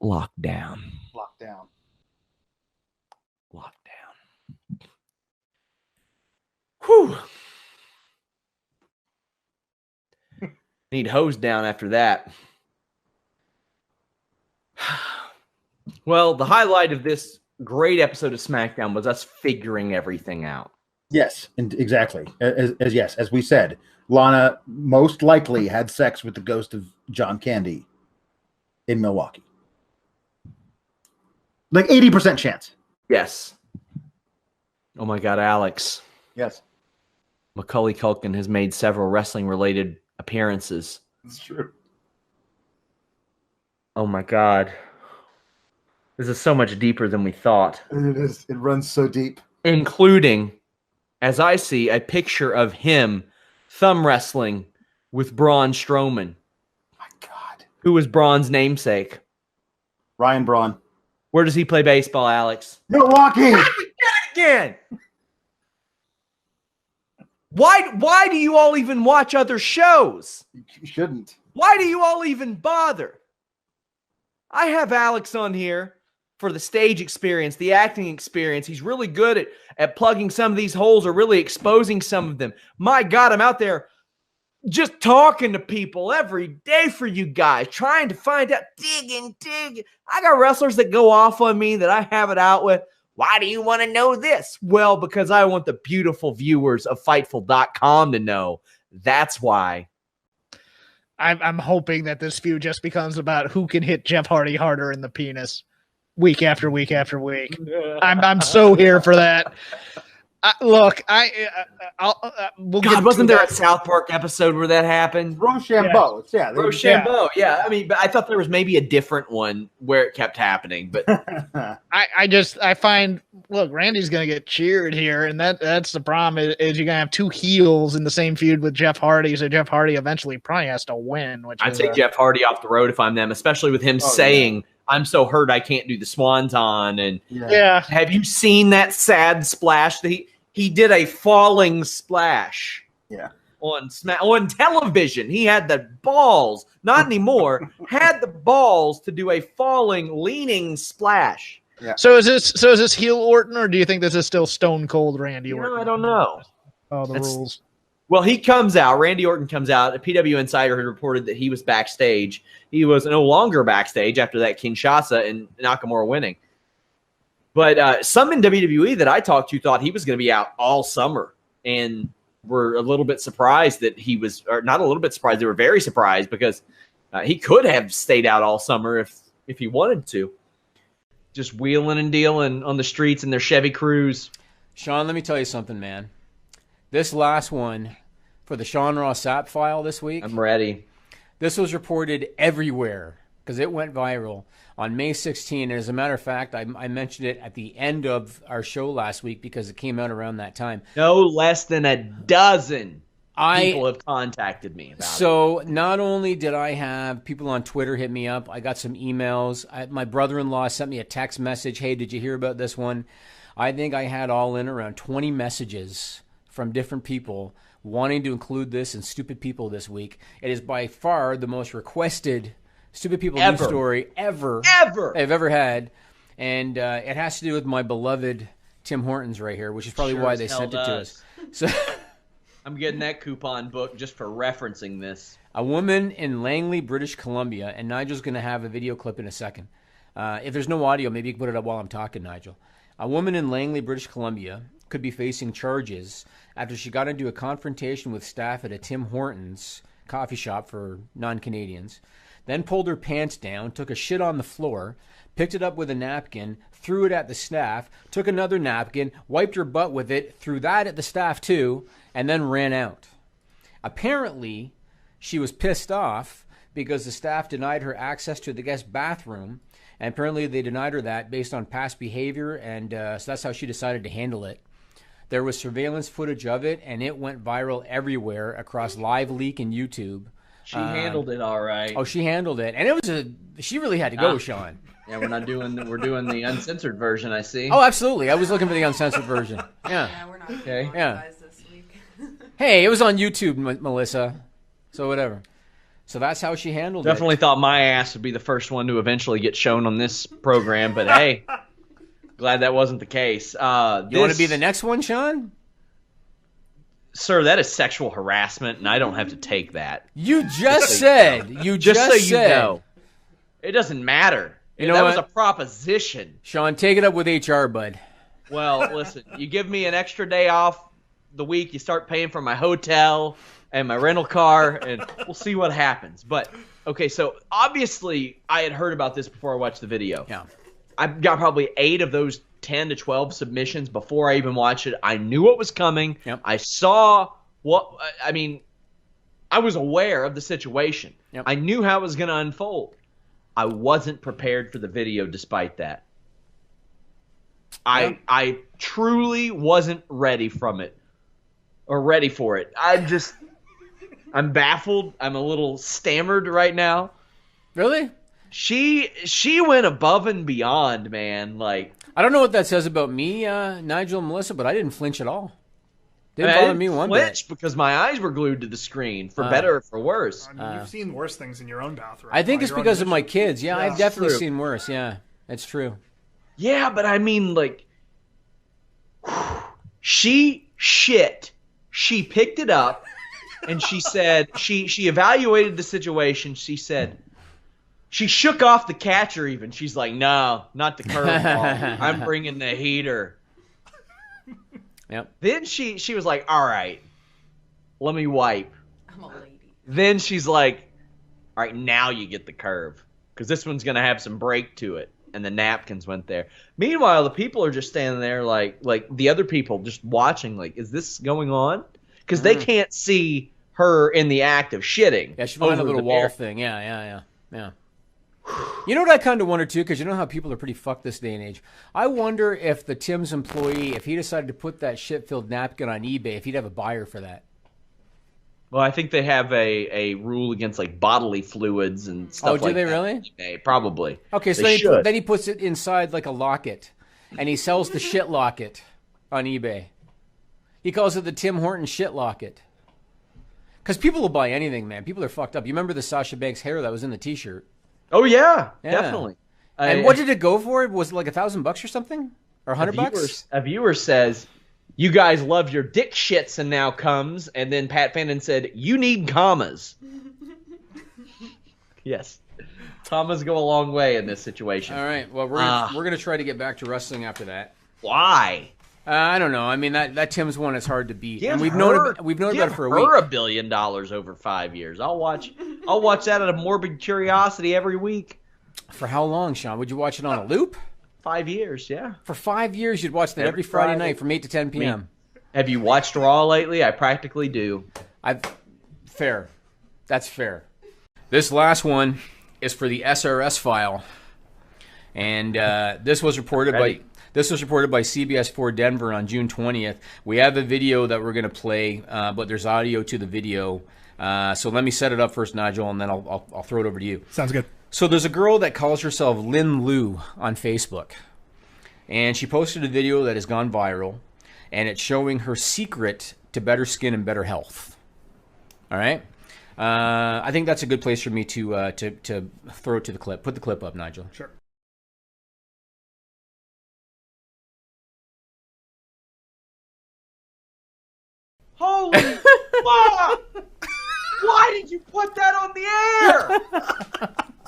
locked down. Locked down. Locked down. Whew. Need hosed down after that. Well, the highlight of this great episode of SmackDown was us figuring everything out. Yes, and exactly. As we said, Lana most likely had sex with the ghost of John Candy in Milwaukee. Like 80% chance. Yes. Oh my God, Alex. Yes. Macaulay Culkin has made several wrestling-related appearances. It's true. Oh my God. This is so much deeper than we thought. It is. It runs so deep. Including, as I see, a picture of him thumb wrestling with Braun Strowman. My God. Who was Braun's namesake? Ryan Braun. Where does he play baseball, Alex? Milwaukee. Get it again. Why do you all even watch other shows? You shouldn't. Why do you all even bother? I have Alex on here for the stage experience, the acting experience. He's really good at plugging some of these holes or really exposing some of them. My God, I'm out there just talking to people every day for you guys, trying to find out, digging. I got wrestlers that go off on me that I have it out with. Why do you want to know this? Well, because I want the beautiful viewers of Fightful.com to know. That's why. I'm hoping that this feud just becomes about who can hit Jeff Hardy harder in the penis week after week after week. I'm so here for that. We'll God, wasn't there a South Park episode where that happened? Rochambeau. Yeah. Rochambeau. Yeah. I mean, but I thought there was maybe a different one where it kept happening. But I find, look, Randy's gonna get cheered here, and that's the problem is you're gonna have two heels in the same feud with Jeff Hardy, so Jeff Hardy eventually probably has to win. I'd take Jeff Hardy off the road if I'm them, especially with him saying, I'm so hurt I can't do the Swanton. And have you seen that sad splash that he did a falling splash? Yeah. On television. He had the balls, not anymore, had the balls to do a falling, leaning splash. Yeah. So is this heel Orton, or do you think this is still Stone Cold Randy Orton? I don't know. Oh, the rules. Well, he comes out. Randy Orton comes out. A PW Insider had reported that he was backstage. He was no longer backstage after that Kinshasa and Nakamura winning. But some in WWE that I talked to thought he was going to be out all summer, and were a little bit surprised that he was, or not a little bit surprised. They were very surprised because he could have stayed out all summer if he wanted to. Just wheeling and dealing on the streets in their Chevy Cruze. Sean, let me tell you something, man. This last one for the Sean Ross Sapp file this week. I'm ready. This was reported everywhere because it went viral on May 16. And as a matter of fact, I mentioned it at the end of our show last week because it came out around that time. No less than a dozen people have contacted me about it. So not only did I have people on Twitter hit me up, I got some emails. My brother-in-law sent me a text message. Hey, did you hear about this one? I think I had all in around 20 messages from different people wanting to include this in Stupid People this week. It is by far the most requested Stupid People news story ever I've ever had. And it has to do with my beloved Tim Hortons right here, which is probably why they sent it to us. So I'm getting that coupon book just for referencing this. A woman in Langley, British Columbia, and Nigel's going to have a video clip in a second. If there's no audio, maybe you can put it up while I'm talking, Nigel. A woman in Langley, British Columbia could be facing charges after she got into a confrontation with staff at a Tim Hortons coffee shop for non-Canadians, then pulled her pants down, took a shit on the floor, picked it up with a napkin, threw it at the staff, took another napkin, wiped her butt with it, threw that at the staff too, and then ran out. Apparently, she was pissed off because the staff denied her access to the guest bathroom, and apparently they denied her that based on past behavior, and so that's how she decided to handle it. There was surveillance footage of it, and it went viral everywhere across Live Leak and YouTube. She handled it all right. Oh, she handled it, and it was she really had to go, Sean. Yeah, we're doing the uncensored version, I see. Oh, absolutely. I was looking for the uncensored version. Yeah. We're not okay. Yeah. this week. Hey, it was on YouTube, Melissa. So whatever. So that's how she handled it. Definitely thought my ass would be the first one to eventually get shown on this program, but hey, glad that wasn't the case. You want to be the next one, Sean? Sir, that is sexual harassment, and I don't have to take that. You just said. You just so said. You know. It doesn't matter. You know that what? was a proposition. Sean, take it up with HR, bud. Well, listen, you give me an extra day off the week, you start paying for my hotel and my rental car, and we'll see what happens. But, okay, so obviously I had heard about this before I watched the video. Yeah. I got probably 8 of those 10 to 12 submissions before I even watched it. I knew what was coming. Yep. I saw I was aware of the situation. Yep. I knew how it was going to unfold. I wasn't prepared for the video despite that. I truly wasn't ready for it. I'm baffled. I'm a little stammered right now. Really? She went above and beyond, man. Like, I don't know what that says about me, Nigel and Melissa, but I didn't flinch at all. Didn't bother me one bit. Because my eyes were glued to the screen, for better or for worse. I mean, you've seen worse things in your own bathroom. I think it's because of my kids. Yeah, I've definitely true. seen worse. Yeah, it's true. Yeah, but I mean, like, she shit. She picked it up, and she said, she evaluated the situation. She said, she shook off the catcher even. She's like, no, not the curveball. I'm bringing the heater. Yep. Then she was like, all right, let me wipe. I'm a lady. Then she's like, all right, now you get the curve, because this one's going to have some break to it. And the napkins went there. Meanwhile, the people are just standing there like the other people just watching, like, is this going on? Because they can't see her in the act of shitting. Yeah, she's behind a little wall thing. Yeah. You know what I kind of wonder, too, because you know how people are pretty fucked this day and age. I wonder if the Tim's employee, if he decided to put that shit-filled napkin on eBay, if he'd have a buyer for that. Well, I think they have a rule against, like, bodily fluids and stuff like that. Oh, do they really? eBay, probably. Okay, so then he puts it inside like a locket, and he sells the shit locket on eBay. He calls it the Tim Horton shit locket. Because people will buy anything, man. People are fucked up. You remember the Sasha Banks hair that was in the T-shirt? Oh, yeah. Definitely. And what did it go for? Was it like $1,000 or something? Or $100? A viewer says, you guys love your dick shits and now comes. And then Pat Fannin said, you need commas. Yes. Commas go a long way in this situation. All right. Well, we're gonna try to get back to wrestling after that. Why? I don't know. I mean, that Tim's one is hard to beat, and we've Give known her about it for a week. $1 billion over 5 years. I'll watch that out of morbid curiosity every week. For how long, Sean? Would you watch it on a loop? 5 years, yeah. For 5 years, you'd watch that every Friday night from 8 to 10 p.m. Have you watched Raw lately? I practically do. Fair. That's fair. This last one is for the SRS file, and this was reported by CBS 4 Denver on June 20th. We have a video that we're going to play, but there's audio to the video. So let me set it up first, Nigel, and then I'll throw it over to you. Sounds good. So there's a girl that calls herself Lynn Liu on Facebook, and she posted a video that has gone viral, and it's showing her secret to better skin and better health. All right? I think that's a good place for me to throw it to the clip. Put the clip up, Nigel. Sure. Holy fuck! Why did you put that on the air?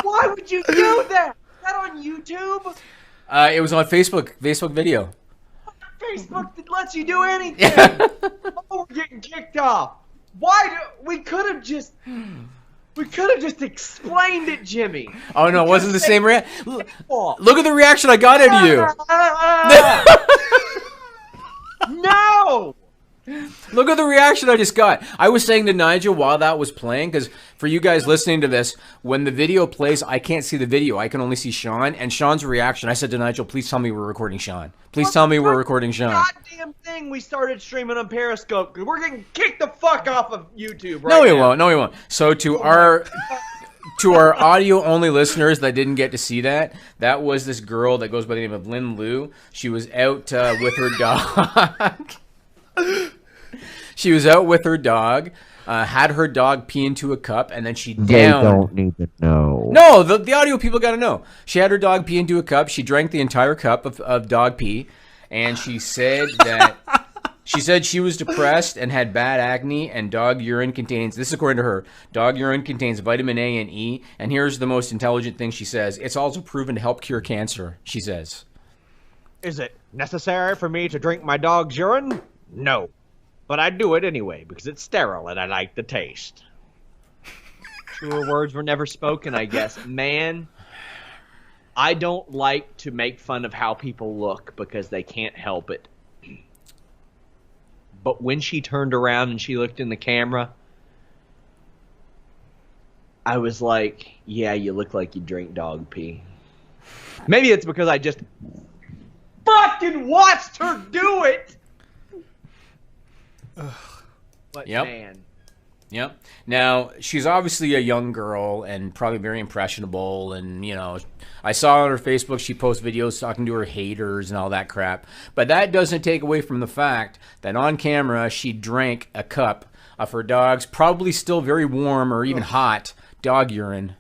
Why would you do that? Is that on YouTube? It was on Facebook video. Facebook that lets you do anything. Oh, we're getting kicked off. We could have just explained it, Jimmy. Oh no, it wasn't the same reaction. Look at the reaction I got out of you. No. Look at the reaction I just got. I was saying to Nigel while that was playing, because for you guys listening to this, when the video plays, I can't see the video. I can only see Sean, and Sean's reaction. I said to Nigel, please tell me we're recording Sean. Please tell me we're recording Sean. Goddamn thing we started streaming on Periscope. We're getting kicked the fuck off of YouTube right No, we now. won't. No, we won't. So to our audio-only listeners that didn't get to see that, that was this girl that goes by the name of Lynn Liu. She was out with her dog. She was out with her dog, had her dog pee into a cup, and then she downed. They don't need to know. No, the audio people got to know. She had her dog pee into a cup. She drank the entire cup of dog pee, and she said that she was depressed and had bad acne, and dog urine contains, this is according to her, dog urine contains vitamin A and E, and here's the most intelligent thing she says. It's also proven to help cure cancer, she says. Is it necessary for me to drink my dog's urine? No. But I do it anyway because it's sterile and I like the taste. Truer words were never spoken, I guess. Man, I don't like to make fun of how people look because they can't help it. But when she turned around and she looked in the camera, I was like, yeah, you look like you drink dog pee. Maybe it's because I just fucking watched her do it. But Yep. man. Yep. Now, she's obviously a young girl and probably very impressionable. And, you know, I saw on her Facebook she posts videos talking to her haters and all that crap. But that doesn't take away from the fact that on camera she drank a cup of her dog's probably still very warm or even hot dog urine.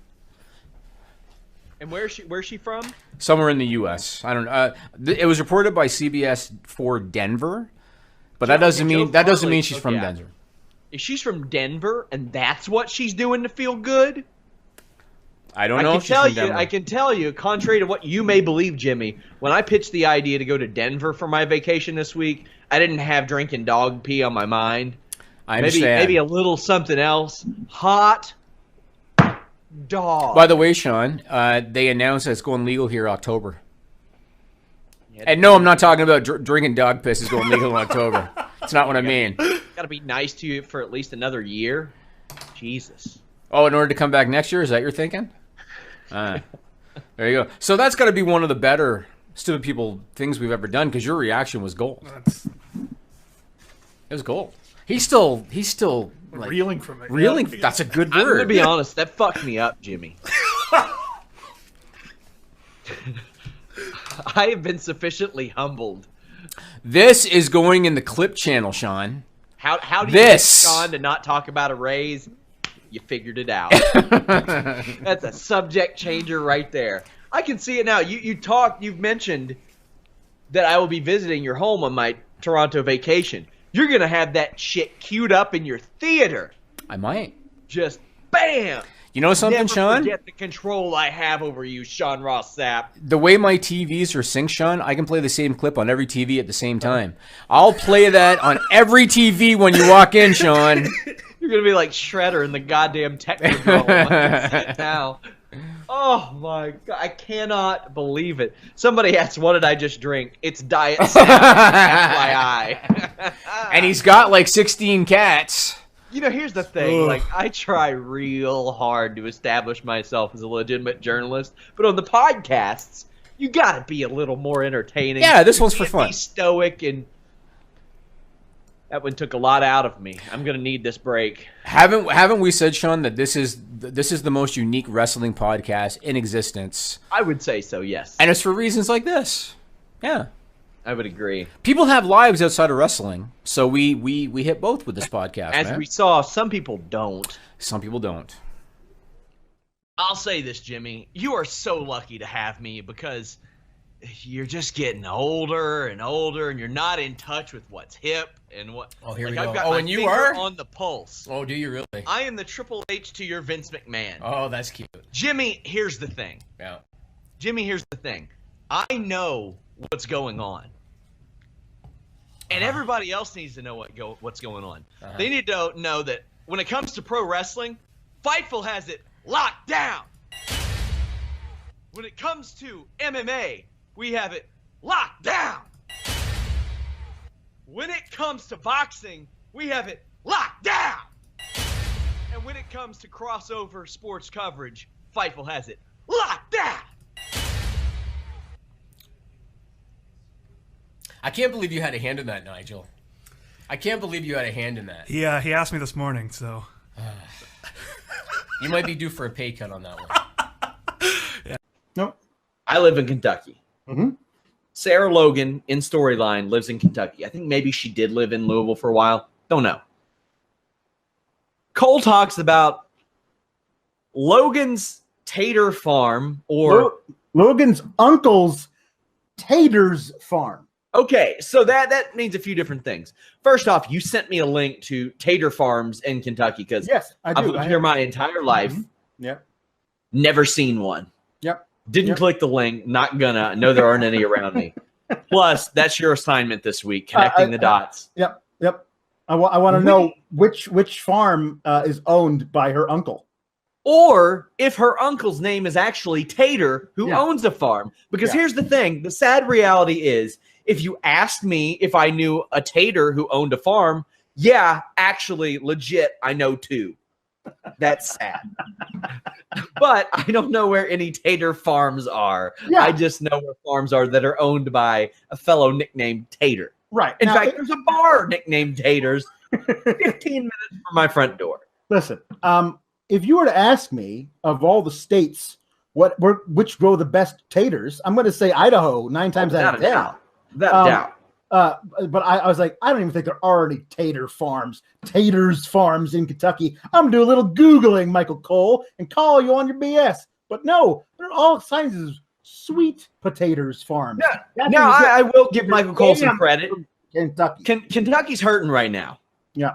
And where's she from? Somewhere in the U.S. I don't know. It was reported by CBS 4 Denver. But that doesn't mean she's from Denver. If she's from Denver and that's what she's doing to feel good, I don't know if she's from Denver. I can tell you, contrary to what you may believe, Jimmy, when I pitched the idea to go to Denver for my vacation this week, I didn't have drinking dog pee on my mind. I understand. Maybe a little something else. Hot dog. By the way, Sean, they announced that it's going legal here October. And no, I'm not talking about drinking dog piss is going legal in October. That's not what I mean. Got to be nice to you for at least another year. Jesus. Oh, in order to come back next year? Is that your thinking? There you go. So that's got to be one of the better stupid people things we've ever done because your reaction was gold. It was gold. He's still like, reeling from it. Reeling. That's a good word. I'm gonna be honest. That fucked me up, Jimmy. I have been sufficiently humbled. This is going in the clip channel, Sean. How do you get Sean to not talk about a raise? You figured it out. That's a subject changer right there. I can see it now. You've mentioned that I will be visiting your home on my Toronto vacation. You're going to have that shit queued up in your theater. I might. Just bam. You know something, Never Sean? forget the control I have over you, Sean Ross Sapp. The way my TVs are synced, Sean, I can play the same clip on every TV at the same time. I'll play that on every TV when you walk in, Sean. You're going to be like Shredder in the goddamn Technodrome. I can see it now. Oh, my God. I cannot believe it. Somebody asked, what did I just drink? It's Diet Sapp, FYI. And he's got like 16 cats. You know, here's the thing. Like, I try real hard to establish myself as a legitimate journalist, but on the podcasts, you got to be a little more entertaining. Yeah, this one's for fun. Be stoic, and that one took a lot out of me. I'm gonna need this break. Haven't we said, Sean, that this is the most unique wrestling podcast in existence? I would say so. Yes, and it's for reasons like this. Yeah. I would agree. People have lives outside of wrestling, so we hit both with this podcast. As we saw, some people don't. Some people don't. I'll say this, Jimmy. You are so lucky to have me because you're just getting older and older, and you're not in touch with what's hip and what. Oh, here we I've go. got Oh, my and you finger are on the pulse. Oh, do you really? I am the Triple H to your Vince McMahon. Oh, that's cute. Jimmy, here's the thing. Yeah. Jimmy, here's the thing. I know what's going on. And everybody else needs to know what's going on. They need to know that when it comes to pro wrestling, Fightful has it locked down. When it comes to MMA, we have it locked down. When it comes to boxing, we have it locked down. And when it comes to crossover sports coverage, Fightful has it locked down. I can't believe you had a hand in that, Nigel. I can't believe you had a hand in that. Yeah, he asked me this morning, so. You might be due for a pay cut on that one. Yeah. Nope. I live in Kentucky. Mm-hmm. Sarah Logan, in storyline, lives in Kentucky. I think maybe she did live in Louisville for a while. Don't know. Cole talks about Logan's tater farm or Logan's uncle's taters farm. Okay, so that means a few different things. First off, you sent me a link to tater farms in Kentucky because yes, I do. I've lived here my entire life. Mm-hmm. Yep. Never seen one. Yep. Didn't click the link. Not gonna. I know there aren't any around me. Plus, that's your assignment this week, connecting the dots. Yep. I want to know which farm is owned by her uncle. Or if her uncle's name is actually Tater, who owns a farm. Because here's the thing. The sad reality is, if you asked me if I knew a Tater who owned a farm, yeah, actually, legit, I know two. That's sad. But I don't know where any Tater farms are. Yeah. I just know where farms are that are owned by a fellow nicknamed Tater. Right. In fact, there's a bar nicknamed Taters 15 minutes from my front door. Listen, if you were to ask me of all the states which grow the best taters, I'm going to say Idaho 9 times out of 10. Without doubt. But I was like, I don't even think there are any taters farms in Kentucky. I'm going to do a little Googling, Michael Cole, and call you on your BS. But no, there are all kinds of sweet potatoes farms. Yeah. Now, I will give Michael Cole some credit. Kentucky. Kentucky's hurting right now. Yeah.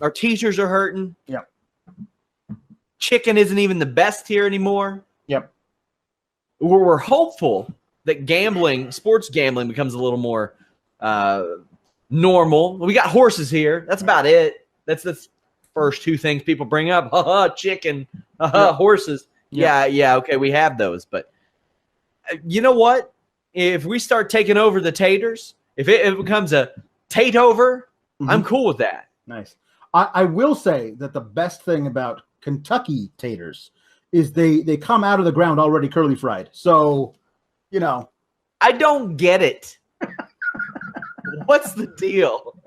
Our teachers are hurting. Yeah. Chicken isn't even the best here anymore. Yep. We're hopeful that sports gambling becomes a little more normal. We got horses here. That's about it. That's the first two things people bring up. Chicken, horses. Yeah, okay, we have those. But you know what? If we start taking over the taters, if it becomes a tate-over, I'm cool with that. Nice. I will say that the best thing about Kentucky taters is they come out of the ground already curly fried. So, you know. I don't get it. What's the deal?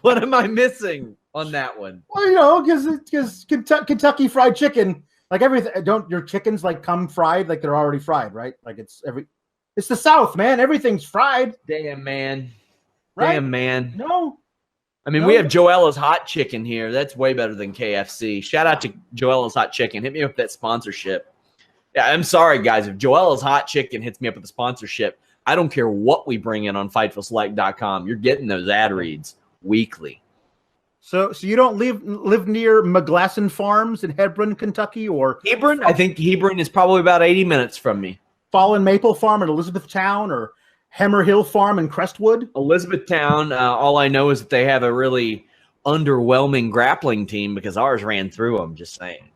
What am I missing on that one? Well, you know, because Kentucky Fried Chicken, like everything, don't your chickens like come fried like they're already fried, right? Like it's the South, man. Everything's fried. Damn, man. Right? Damn, man. No. I mean, we have Joella's Hot Chicken here. That's way better than KFC. Shout out to Joella's Hot Chicken. Hit me up with that sponsorship. Yeah, I'm sorry, guys. If Joella's Hot Chicken hits me up with a sponsorship, I don't care what we bring in on FightfulSelect.com. You're getting those ad reads weekly. So you don't live near McGlasson Farms in Hebron, Kentucky, or Hebron? I think Hebron is probably about 80 minutes from me. Fallen Maple Farm in Elizabethtown, or Hammer Hill Farm in Crestwood? Elizabethtown, all I know is that they have a really underwhelming grappling team because ours ran through them, just saying.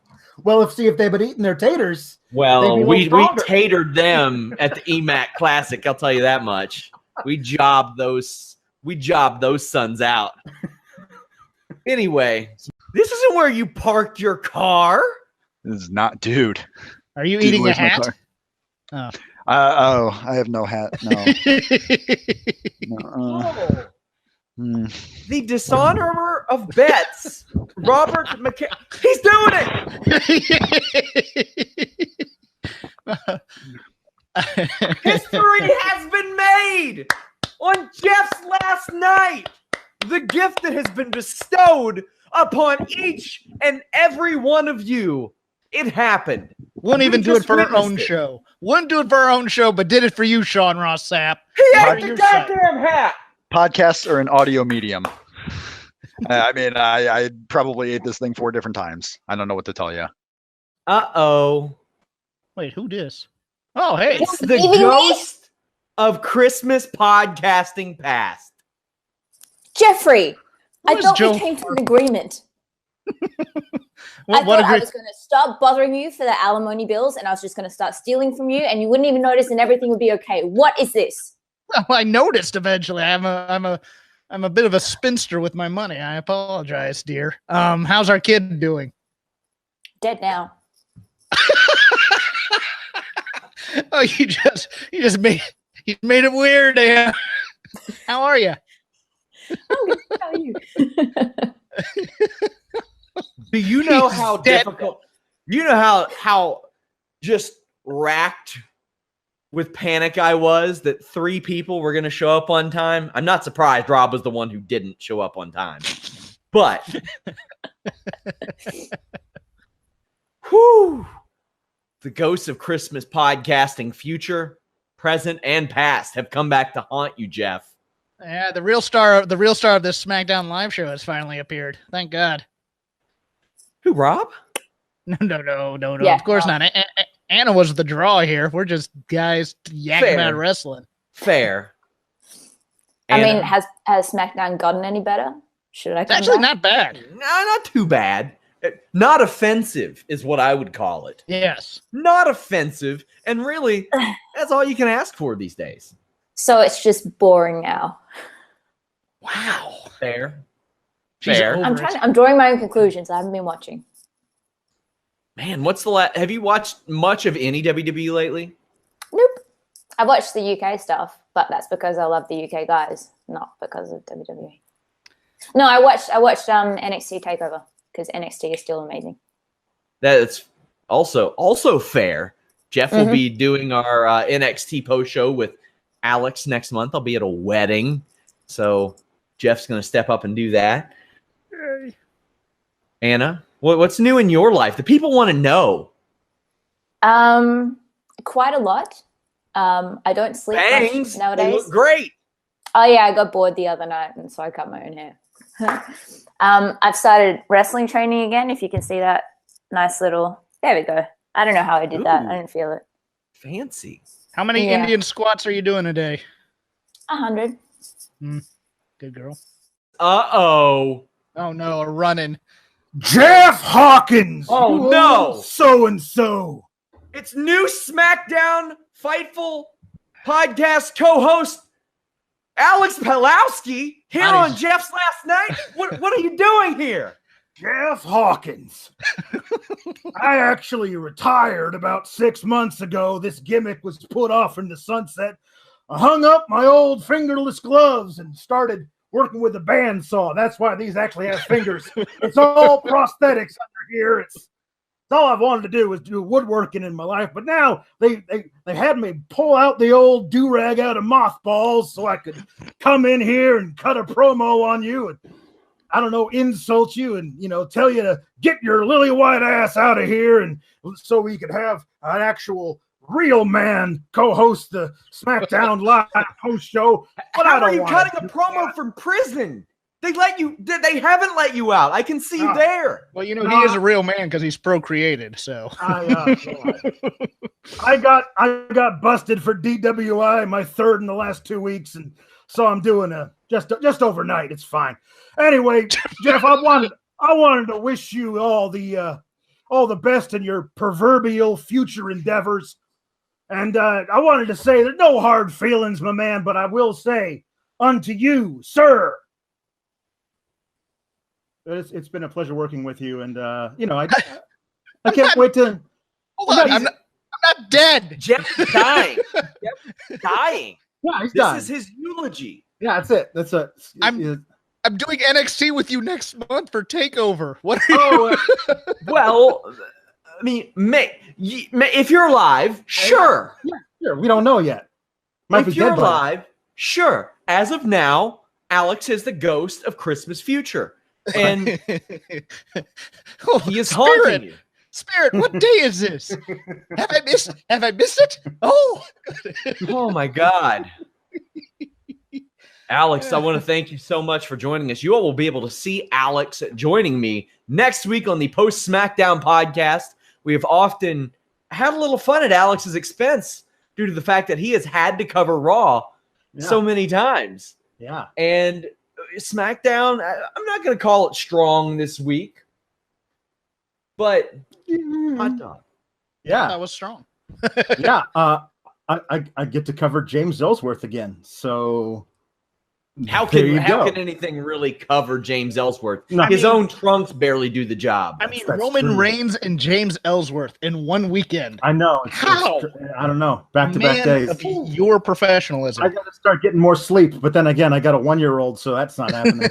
Well, if they've been eating their taters. Well, we tatered them at the EMAC Classic, I'll tell you that much. We jobbed those sons out. Anyway, this isn't where you parked your car. This is not, dude. Are you eating a hat? Oh. I have no hat. No. No. The dishonorer of bets, Robert McKay. He's doing it. History has been made on Jeff's last night. The gift that has been bestowed upon each and every one of you. It happened. Wouldn't even do it for our own show. Wouldn't do it for our own show, but did it for you, Sean Ross Sapp. He had the goddamn hat. Podcasts are an audio medium. I mean, I probably ate this thing 4 different times. I don't know what to tell you. Uh-oh. Wait, who dis? Oh, hey. It's the ghost of Christmas podcasting past. Jeffrey, I thought we came to an agreement. I thought I was going to stop bothering you for the alimony bills, and I was just going to start stealing from you, and you wouldn't even notice, and everything would be okay. What is this? Well, I noticed eventually. I'm a bit of a spinster with my money. I apologize, dear. How's our kid doing? Dead now. Oh, you just made it weird. How are you? I'm going to tell you. Do you know how difficult? You know how just racked with panic I was that 3 people were going to show up on time? I'm not surprised Rob was the one who didn't show up on time. But whew, the ghosts of Christmas podcasting, future, present, and past, have come back to haunt you, Jeff. Yeah, the real star of this SmackDown live show has finally appeared. Thank God. Who, Rob? No. Yeah, of course not. Anna was the draw here. We're just guys yakking about wrestling. Fair. I mean, has SmackDown gotten any better? Should I? It's actually not bad. No, not too bad. Not offensive is what I would call it. Yes. Not offensive. And really, that's all you can ask for these days. So it's just boring now. Wow. Fair. I'm drawing my own conclusions. I haven't been watching. Man, have you watched much of any WWE lately? Nope. I watched the UK stuff, but that's because I love the UK guys, not because of WWE. No, I watched NXT TakeOver because NXT is still amazing. That's also fair. Jeff will be doing our NXT post show with Alex next month. I'll be at a wedding, so Jeff's going to step up and do that. Hey. Anna, what's new in your life? The people want to know. Quite a lot. I don't sleep much nowadays. They look great. Oh yeah, I got bored the other night, and so I cut my own hair. I've started wrestling training again. If you can see that nice little, there we go. I don't know how I did that. I didn't feel it. Fancy. How many Indian squats are you doing a day? 100. Good girl. Uh-oh. Oh no, running. Jeff Hawkins. Oh no. So-and-so. It's new SmackDown Fightful podcast co-host Alex Pawlowski here on Jeff's last night. What are you doing here? Jeff Hawkins. I actually retired about 6 months ago. This gimmick was put off in the sunset. I hung up my old fingerless gloves and started working with a bandsaw. That's why these actually have fingers. It's all prosthetics under here. It's all I've wanted to do was do woodworking in my life. But now they had me pull out the old do-rag out of mothballs so I could come in here and cut a promo on you and, I don't know, insult you and, tell you to get your lily white ass out of here, and so we could have an actual real man co-host the SmackDown Live post show. But How I don't are you want cutting a promo from prison? They let you. They haven't let you out. I can see you there. Well, you know, he is a real man because he's procreated. So I got busted for DWI, my third in the last 2 weeks, and so I'm doing just overnight. It's fine. Anyway, Jeff, I wanted to wish you all the best in your proverbial future endeavors. And I wanted to say that no hard feelings, my man, but I will say unto you, sir, it's been a pleasure working with you. And, I can't wait to... Hold on, I'm not dead. Jeff's dying. Jeff's dying. Yeah, he's this dying. is his eulogy. Yeah, that's it. That's it. I'm doing NXT with you next month for Takeover. What are you? Well, I mean, if you're alive, sure. Yeah, sure. We don't know yet. Might if be you're dead by then. alive, sure. As of now, Alex is the ghost of Christmas future, and he is haunting you. Spirit, what day is this? Have I missed it? Oh my God. Alex, I want to thank you so much for joining us. You all will be able to see Alex joining me next week on the Post SmackDown podcast. We have often had a little fun at Alex's expense due to the fact that he has had to cover Raw so many times. Yeah. And SmackDown, I'm not going to call it strong this week, but hot dog. Yeah. That was strong. Yeah. I get to cover James Ellsworth again. So how can anything really cover James Ellsworth? No. His own trunks barely do the job. I mean, Roman Reigns and James Ellsworth in one weekend. I know. How? I don't know. Back-to-back days. Of your professionalism. I got to start getting more sleep, but then again, I got a 1-year-old, so that's not happening.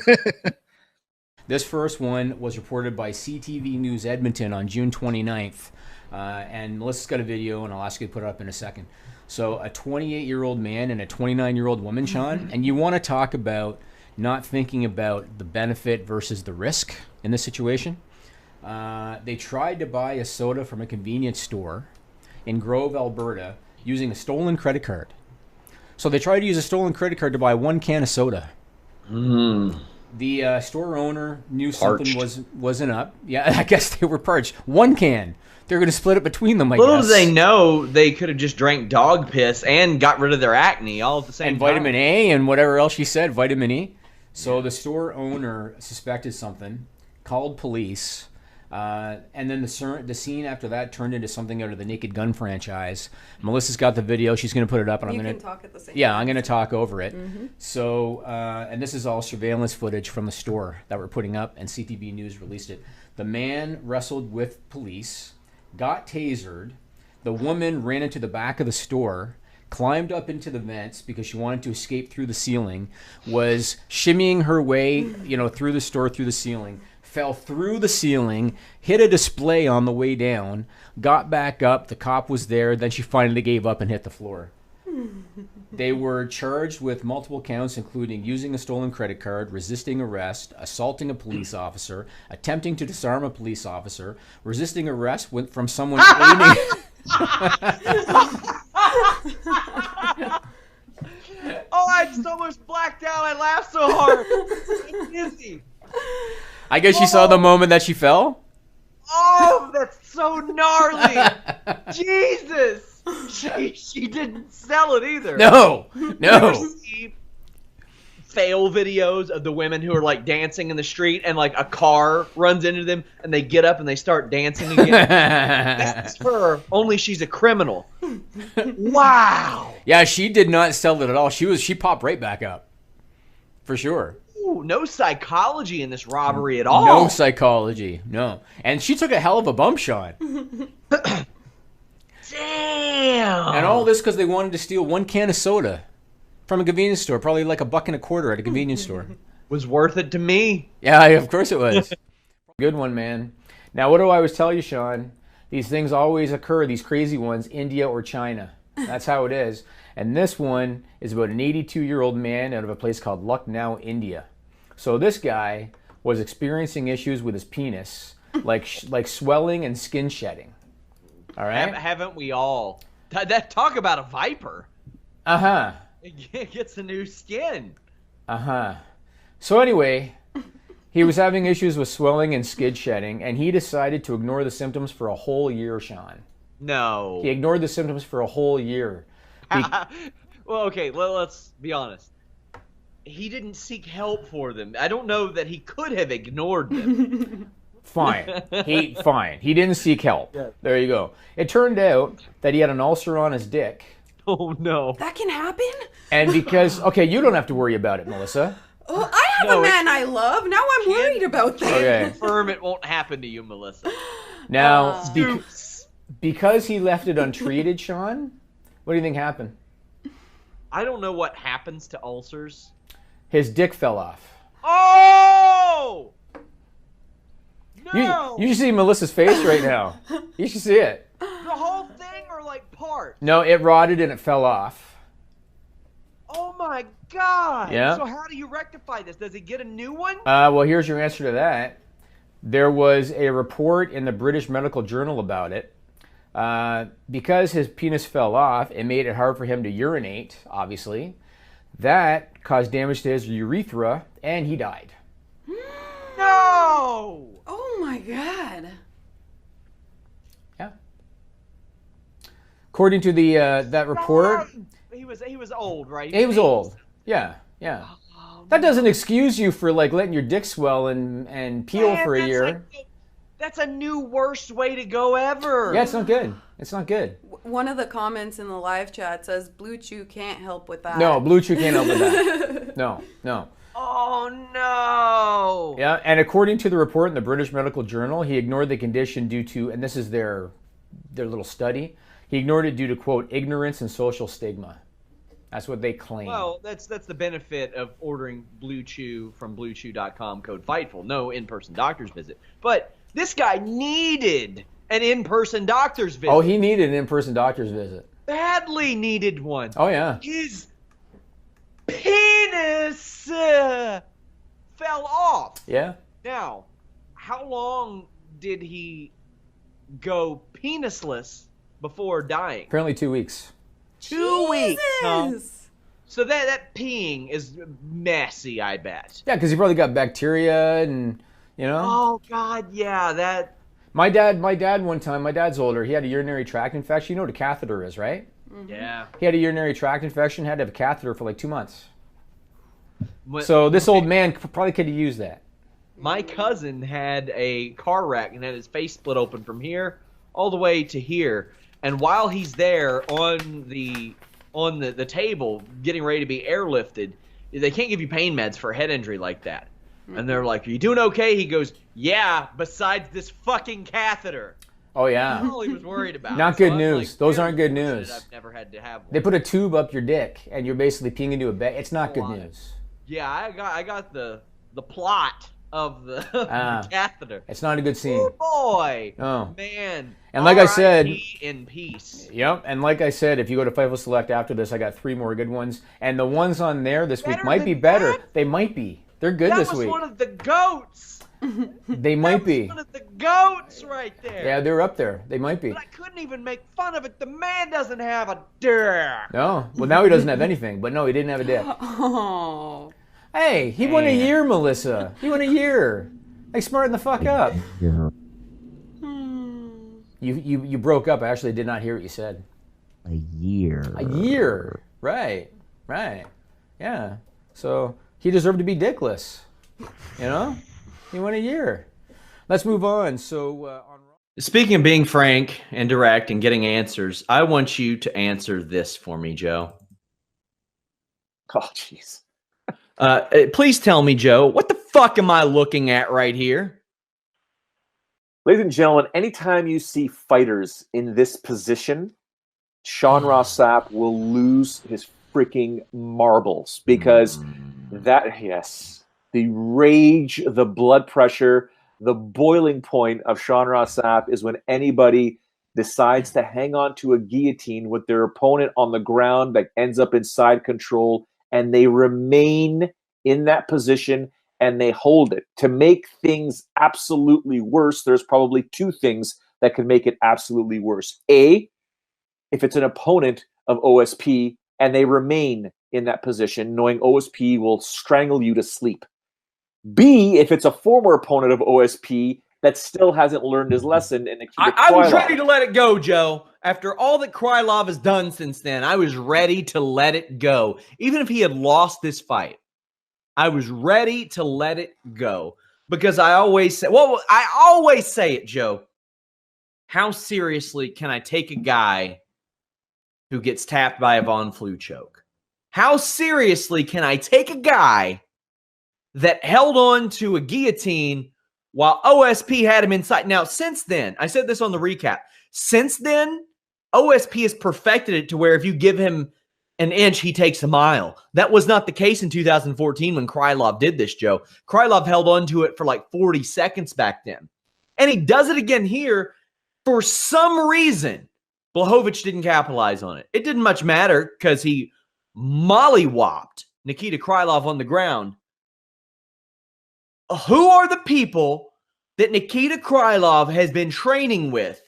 This first one was reported by CTV News Edmonton on June 29th. And Melissa's got a video, and I'll ask you to put it up in a second. So a 28-year-old man and a 29-year-old woman, Sean, and you want to talk about not thinking about the benefit versus the risk in this situation. They tried to buy a soda from a convenience store in Grove, Alberta, using a stolen credit card. So they tried to use a stolen credit card to buy 1 can of soda. The store owner knew something wasn't up. Yeah, I guess they were parched. 1 can. They're going to split it between them, I guess. Little do they know, they could have just drank dog piss and got rid of their acne all at the same time. And vitamin A and whatever else she said, vitamin E. So the store owner suspected something, called police, and then the scene after that turned into something out of the Naked Gun franchise. Melissa's got the video. She's going to put it up. And I'm going to talk at the same time. I'm going to talk over it. So, and this is all surveillance footage from the store that we're putting up, and CTV News released it. The man wrestled with police, got tasered. The woman ran into the back of the store, climbed up into the vents because she wanted to escape through the ceiling, was shimmying her way, through the store, through the ceiling, fell through the ceiling, hit a display on the way down, got back up, the cop was there, then she finally gave up and hit the floor. They were charged with multiple counts, including using a stolen credit card, resisting arrest, assaulting a police officer, attempting to disarm a police officer, resisting arrest from someone aiming... Oh, I just almost blacked out. I laughed so hard. I'm dizzy. I guess you saw the moment that she fell? Oh, that's so gnarly. Jesus. She didn't sell it either. No. You ever see fail videos of the women who are like dancing in the street and like a car runs into them and they get up and they start dancing again? That's her, only she's a criminal. Wow. Yeah, she did not sell it at all. She popped right back up. For sure. Ooh, no psychology in this robbery at all. No psychology. No. And she took a hell of a bump shot. Damn. And all this because they wanted to steal 1 can of soda from a convenience store, probably like $1.25 at a convenience store. Was worth it to me. Yeah, of course it was. Good one, man. Now, what do I always tell you, Sean? These things always occur, these crazy ones, India or China. That's how it is. And this one is about an 82-year-old man out of a place called Lucknow, India. So this guy was experiencing issues with his penis, like swelling and skin shedding. All right? Haven't we all? That talk about a viper. Uh-huh. It gets a new skin. Uh-huh. So anyway, he was having issues with swelling and skid shedding, and he decided to ignore the symptoms for a whole year, Sean. No. He ignored the symptoms for a whole year. Well, okay, let's be honest. He didn't seek help for them. I don't know that he could have ignored them. Fine. He didn't seek help. Yeah. There you go. It turned out that he had an ulcer on his dick. Oh, no. That can happen? And because, okay, you don't have to worry about it, Melissa. Oh, I have a man I love. Now I'm worried about that. Okay. Confirm it won't happen to you, Melissa. Now, because he left it untreated, Sean, what do you think happened? I don't know what happens to ulcers. His dick fell off. Oh! No! You should see Melissa's face right now. You should see it. The whole thing or like part? No, it rotted and it fell off. Oh my God! Yeah. So how do you rectify this? Does he get a new one? Well, here's your answer to that. There was a report in the British Medical Journal about it. Because his penis fell off, it made it hard for him to urinate, obviously. That caused damage to his urethra, and he died. No! Oh my God. Yeah. According to the that report, He was old, right? he was old. Yeah, yeah. That doesn't excuse you for like letting your dick swell and peel for a year. That's a new worst way to go ever. Yeah, it's not good. It's not good. One of the comments in the live chat says Blue Chew can't help with that. No, Blue Chew can't help with that. No. Oh no. Yeah, and according to the report in the British Medical Journal, he ignored the condition due to, and this is their little study, he ignored it due to, quote, ignorance and social stigma. That's what they claim. Well, that's the benefit of ordering Blue Chew from BlueChew.com, code Fightful. No in-person doctor's visit. But this guy needed an in-person doctor's visit. Oh, he needed an in-person doctor's visit. Badly needed one. Oh, yeah. His penis fell off. Yeah. Now, how long did he go penisless before dying? Apparently 2 weeks. 2 weeks. Huh? So that peeing is messy, I bet. Yeah, because he probably got bacteria and, you know. Oh, God, yeah, that... My dad one time, my dad's older, he had a urinary tract infection. You know what a catheter is, right? Yeah. He had a urinary tract infection, had to have a catheter for like 2 months. So this old man probably could have used that. My cousin had a car wreck and had his face split open from here all the way to here. And while he's there on the table getting ready to be airlifted, they can't give you pain meds for a head injury like that. And they're like, "Are you doing okay?" He goes, "Yeah, besides this fucking catheter." Oh, yeah. That's all he was worried about. Not good news. Those aren't good news. I've never had to have one. They put a tube up your dick, and you're basically peeing into a bag. It's not good news. Yeah, I got the plot of the, the catheter. It's not a good scene. Oh boy. Oh. Man. And like I said, in peace. Yep. And like I said, if you go to Fightful Select after this, I got 3 more good ones. And the ones on there this week might be better. They might be. They're good this week. That was one of the goats. They might be. One of the goats right there. Yeah, they're up there. They might be. But I couldn't even make fun of it. The man doesn't have a dick. No. Well, now he doesn't have anything. But no, he didn't have a dick. Oh. Hey, he won a year, Melissa. He won a year. Like, smarten the fuck up. Yeah. You broke up. I actually did not hear what you said. A year. A year. Right. Yeah. So he deserved to be dickless. You know? He won a year. Let's move on. So, speaking of being frank and direct and getting answers, I want you to answer this for me, Joe. Oh, jeez. Please tell me, Joe, what the fuck am I looking at right here? Ladies and gentlemen, anytime you see fighters in this position, Sean Ross Sapp will lose his freaking marbles because the rage, the blood pressure, the boiling point of Sean Ross Sapp is when anybody decides to hang on to a guillotine with their opponent on the ground that ends up in side control, and they remain in that position and they hold it. To make things absolutely worse, there's probably 2 things that can make it absolutely worse. A, if it's an opponent of OSP and they remain in that position, knowing OSP will strangle you to sleep. B, if it's a former opponent of OSP that still hasn't learned his lesson. And I was ready to let it go, Joe. After all that Krylov has done since then, I was ready to let it go. Even if he had lost this fight, I was ready to let it go. Because I always say it, Joe. How seriously can I take a guy who gets tapped by a Von Flue choke? How seriously can I take a guy that held on to a guillotine while OSP had him inside? Now, since then, I said this on the recap. Since then, OSP has perfected it to where if you give him an inch, he takes a mile. That was not the case in 2014 when Krylov did this, Joe. Krylov held on to it for like 40 seconds back then. And he does it again here. For some reason, Blachowicz didn't capitalize on it. It didn't much matter because he mollywopped Nikita Krylov on the ground. Who are the people that Nikita Krylov has been training with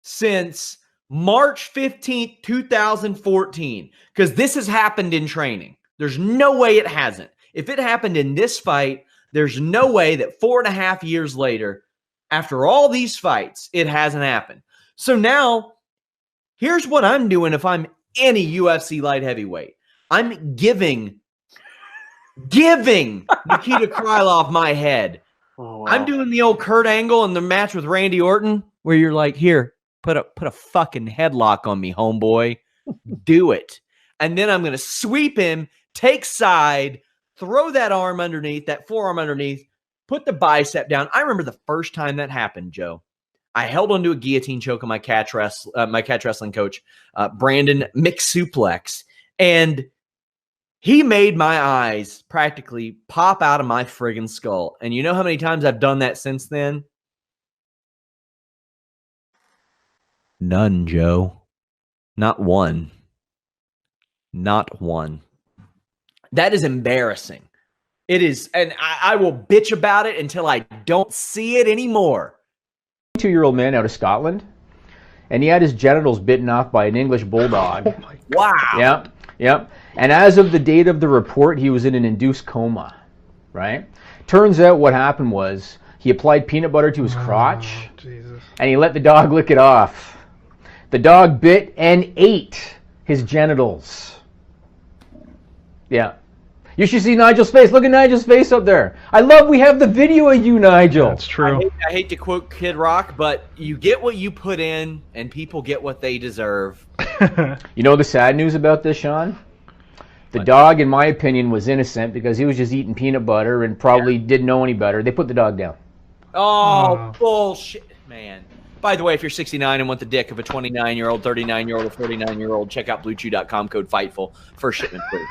since March 15th, 2014? Because this has happened in training. There's no way it hasn't. If it happened in this fight, there's no way that 4.5 years later, after all these fights, it hasn't happened. So now, here's what I'm doing if I'm any UFC light heavyweight. I'm giving Nikita Krylov my head. Oh, wow. I'm doing the old Kurt Angle in the match with Randy Orton, where you're like, here, put a fucking headlock on me, homeboy. Do it. And then I'm going to sweep him, take side, throw that arm underneath, that forearm underneath, put the bicep down. I remember the first time that happened, Joe. I held onto a guillotine choke on my catch wrestling coach, Brandon McSuplex, and he made my eyes practically pop out of my friggin' skull. And you know how many times I've done that since then? None, Joe. Not one. Not one. That is embarrassing. It is, and I will bitch about it until I don't see it anymore. 22-year-old man out of Scotland, and he had his genitals bitten off by an English bulldog. Oh my wow. Yep. And as of the date of the report, he was in an induced coma, right? Turns out what happened was he applied peanut butter to his crotch, and he let the dog lick it off. The dog bit and ate his genitals. Yeah. You should see Nigel's face. Look at Nigel's face up there. We have the video of you, Nigel. That's true. I hate to quote Kid Rock, but you get what you put in, and people get what they deserve. You know the sad news about this, Sean? The dog, in my opinion, was innocent because he was just eating peanut butter and probably didn't know any better. They put the dog down. Oh, bullshit, man. By the way, if you're 69 and want the dick of a 29-year-old, 39-year-old, or 49-year-old, check out BlueChew.com, code FIGHTFUL. First shipment, please.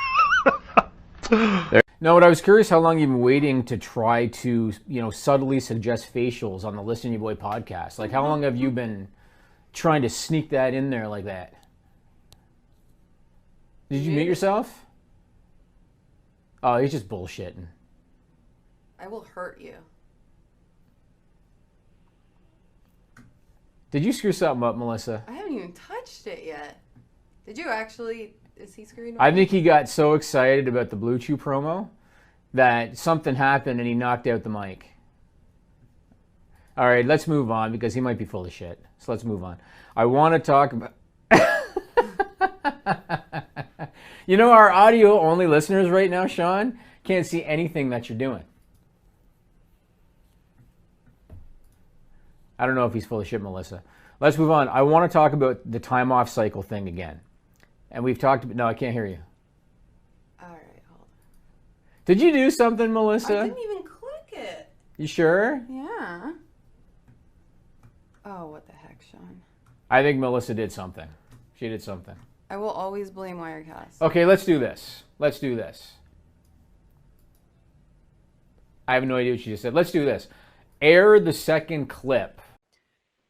No, but I was curious how long you've been waiting to try to, subtly suggest facials on the Listen to Your Boy podcast. Like, how long have you been trying to sneak that in there like that? Did you mute yourself? Oh, he's just bullshitting. I will hurt you. Did you screw something up, Melissa? I haven't even touched it yet. Did you actually? Is he screwing up? I think he got so excited about the Blue Chew promo that something happened and he knocked out the mic. All right, let's move on because he might be full of shit. So let's move on. I want to talk about... our audio-only listeners right now, Sean, can't see anything that you're doing. I don't know if he's full of shit, Melissa. Let's move on. I want to talk about the time off cycle thing again. And we've talked about... No, I can't hear you. All right, hold on. Did you do something, Melissa? I didn't even click it. You sure? Yeah. Oh, what the heck, Sean? I think Melissa did something. She did something. I will always blame Wirecast. Okay, let's do this. I have no idea what she just said. Let's do this. Air the second clip.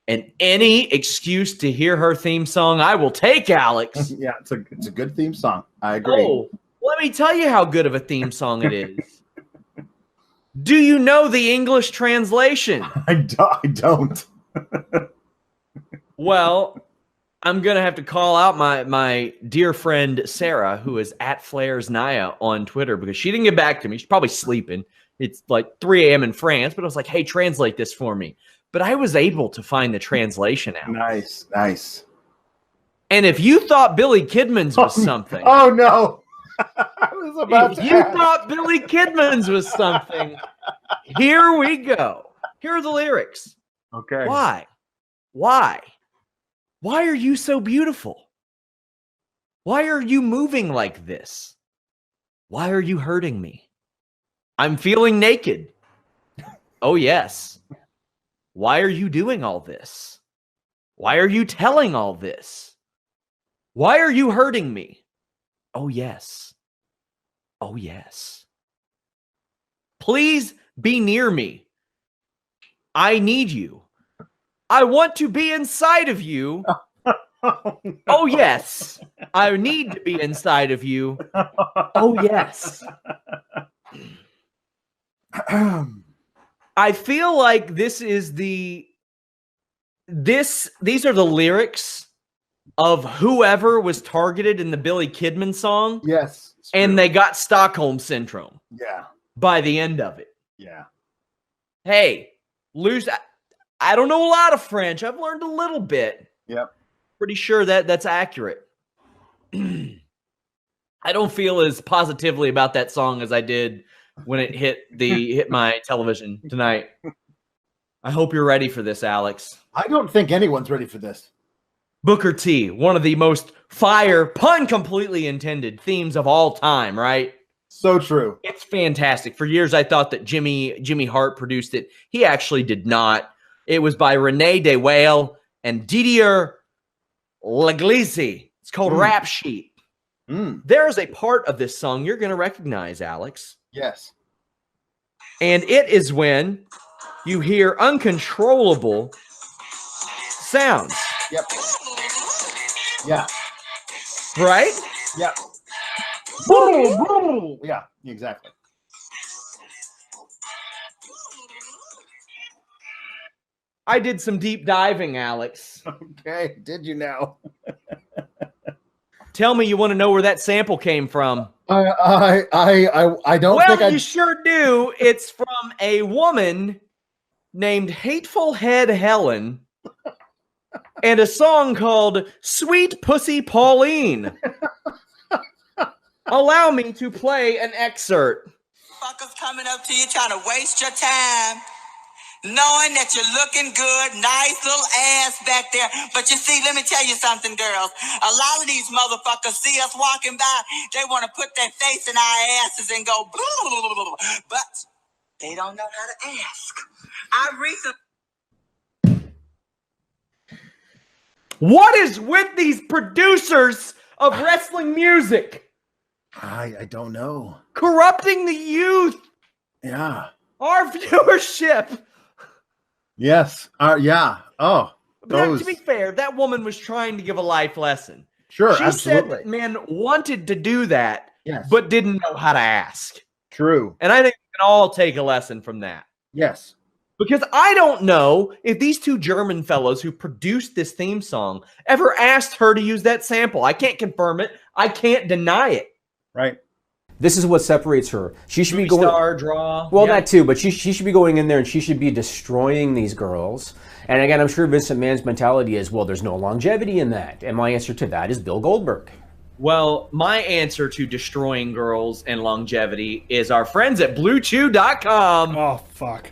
And any excuse to hear her theme song, I will take, Alex. Yeah, it's a good theme song. I agree. Oh, let me tell you how good of a theme song it is. Do you know the English translation? I don't. Well, I'm gonna have to call out my dear friend Sarah, who is at Flares Naya on Twitter, because she didn't get back to me. She's probably sleeping. It's like 3 a.m. in France, but I was like, hey, translate this for me. But I was able to find the translation out. Nice, nice. And if you thought Billy Kidman's was something. Oh, no. I was about to you ask. thought Billy Kidman's was something. Here we go. Here are the lyrics. Okay. Why? Why are you so beautiful? Why are you moving like this? Why are you hurting me? I'm feeling naked. Oh, yes. Why are you doing all this? Why are you telling all this? Why are you hurting me? Oh, yes. Oh, yes. Please be near me. I need you. I want to be inside of you. Oh, yes. I need to be inside of you. Oh, yes. I feel like this is these are the lyrics of whoever was targeted in the Billy Kidman song. Yes. And they got Stockholm Syndrome. Yeah. By the end of it. Yeah. Hey, I don't know a lot of French. I've learned a little bit. Yep. Pretty sure that's accurate. I don't feel as positively about that song as I did when it hit my television tonight. I hope you're ready for this, Alex. I don't think anyone's ready for this. Booker T, one of the most fire, pun completely intended, themes of all time, right? So true. It's fantastic. For years, I thought that Jimmy Hart produced it. He actually did not. It was by Rene De Waal and Didier Leglisi. It's called Rap Sheet. There is a part of this song you're going to recognize, Alex. Yes. And it is when you hear uncontrollable sounds. Yep. Yeah. Right? Yep. Boom, boom. Yeah, exactly. I did some deep diving, Alex. Okay, did you now? Tell me you want to know where that sample came from. I don't well, think I... you sure do. It's from a woman named Hateful Head Helen and a song called Sweet Pussy Pauline. Allow me to play an excerpt. Fuckers coming up to you trying to waste your time, knowing that you're looking good, nice little ass back there. But you see, let me tell you something, girls. A lot of these motherfuckers see us walking by, they want to put their face in our asses and go blah, blah, blah, blah, but they don't know how to ask. I recently... What is with these producers of wrestling music? I don't know. Corrupting the youth. Yeah. Our viewership. Yes. Yeah. Oh. But to be fair, that woman was trying to give a life lesson. Sure, she absolutely. said that men wanted to do that, yes, but didn't know how to ask. True. And I think we can all take a lesson from that. Yes. Because I don't know if these two German fellows who produced this theme song ever asked her to use that sample. I can't confirm it. I can't deny it. Right. This is what separates her. She should Movie be going. Star, draw. Well, yeah. that too, but she should be going in there and she should be destroying these girls. And again, I'm sure Vincent Mann's mentality is, well, there's no longevity in that. And my answer to that is Bill Goldberg. Well, my answer to destroying girls and longevity is our friends at BlueChew.com. Oh, fuck.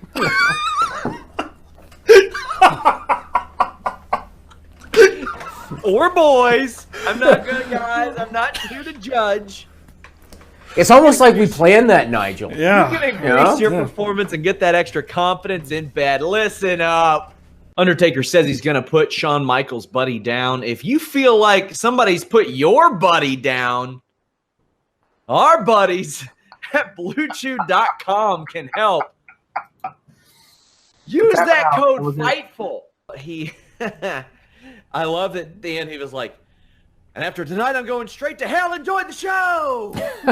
Or boys. I'm not good, guys. I'm not here to judge. It's almost like we planned that, Nigel. Yeah. You can increase your performance and get that extra confidence in bed. Listen up. Undertaker says he's going to put Shawn Michaels' buddy down. If you feel like somebody's put your buddy down, our buddies at BlueChew.com can help. Use that code FIGHTFUL. I love that at the end he was like, and after tonight, I'm going straight to hell. Enjoy the show. The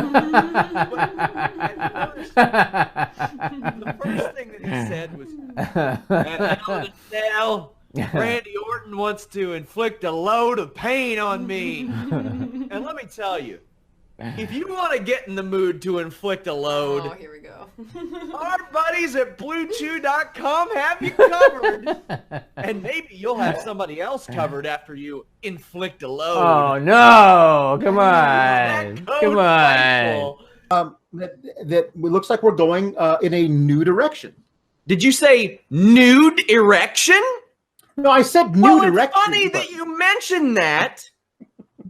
first thing that he said was, "Hell in Cell, Randy Orton wants to inflict a load of pain on me. And let me tell you, if you want to get in the mood to inflict a load, Oh, here we go. our buddies at BlueChew.com have you covered. And maybe you'll have somebody else covered after you inflict a load. Oh no! Come on! Come on! That looks like we're going in a new direction. Did you say nude erection? No, I said nude erection. It's funny that you mentioned that,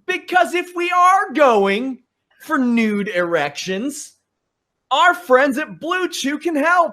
because if we are going for nude erections, our friends at Blue Chew can help.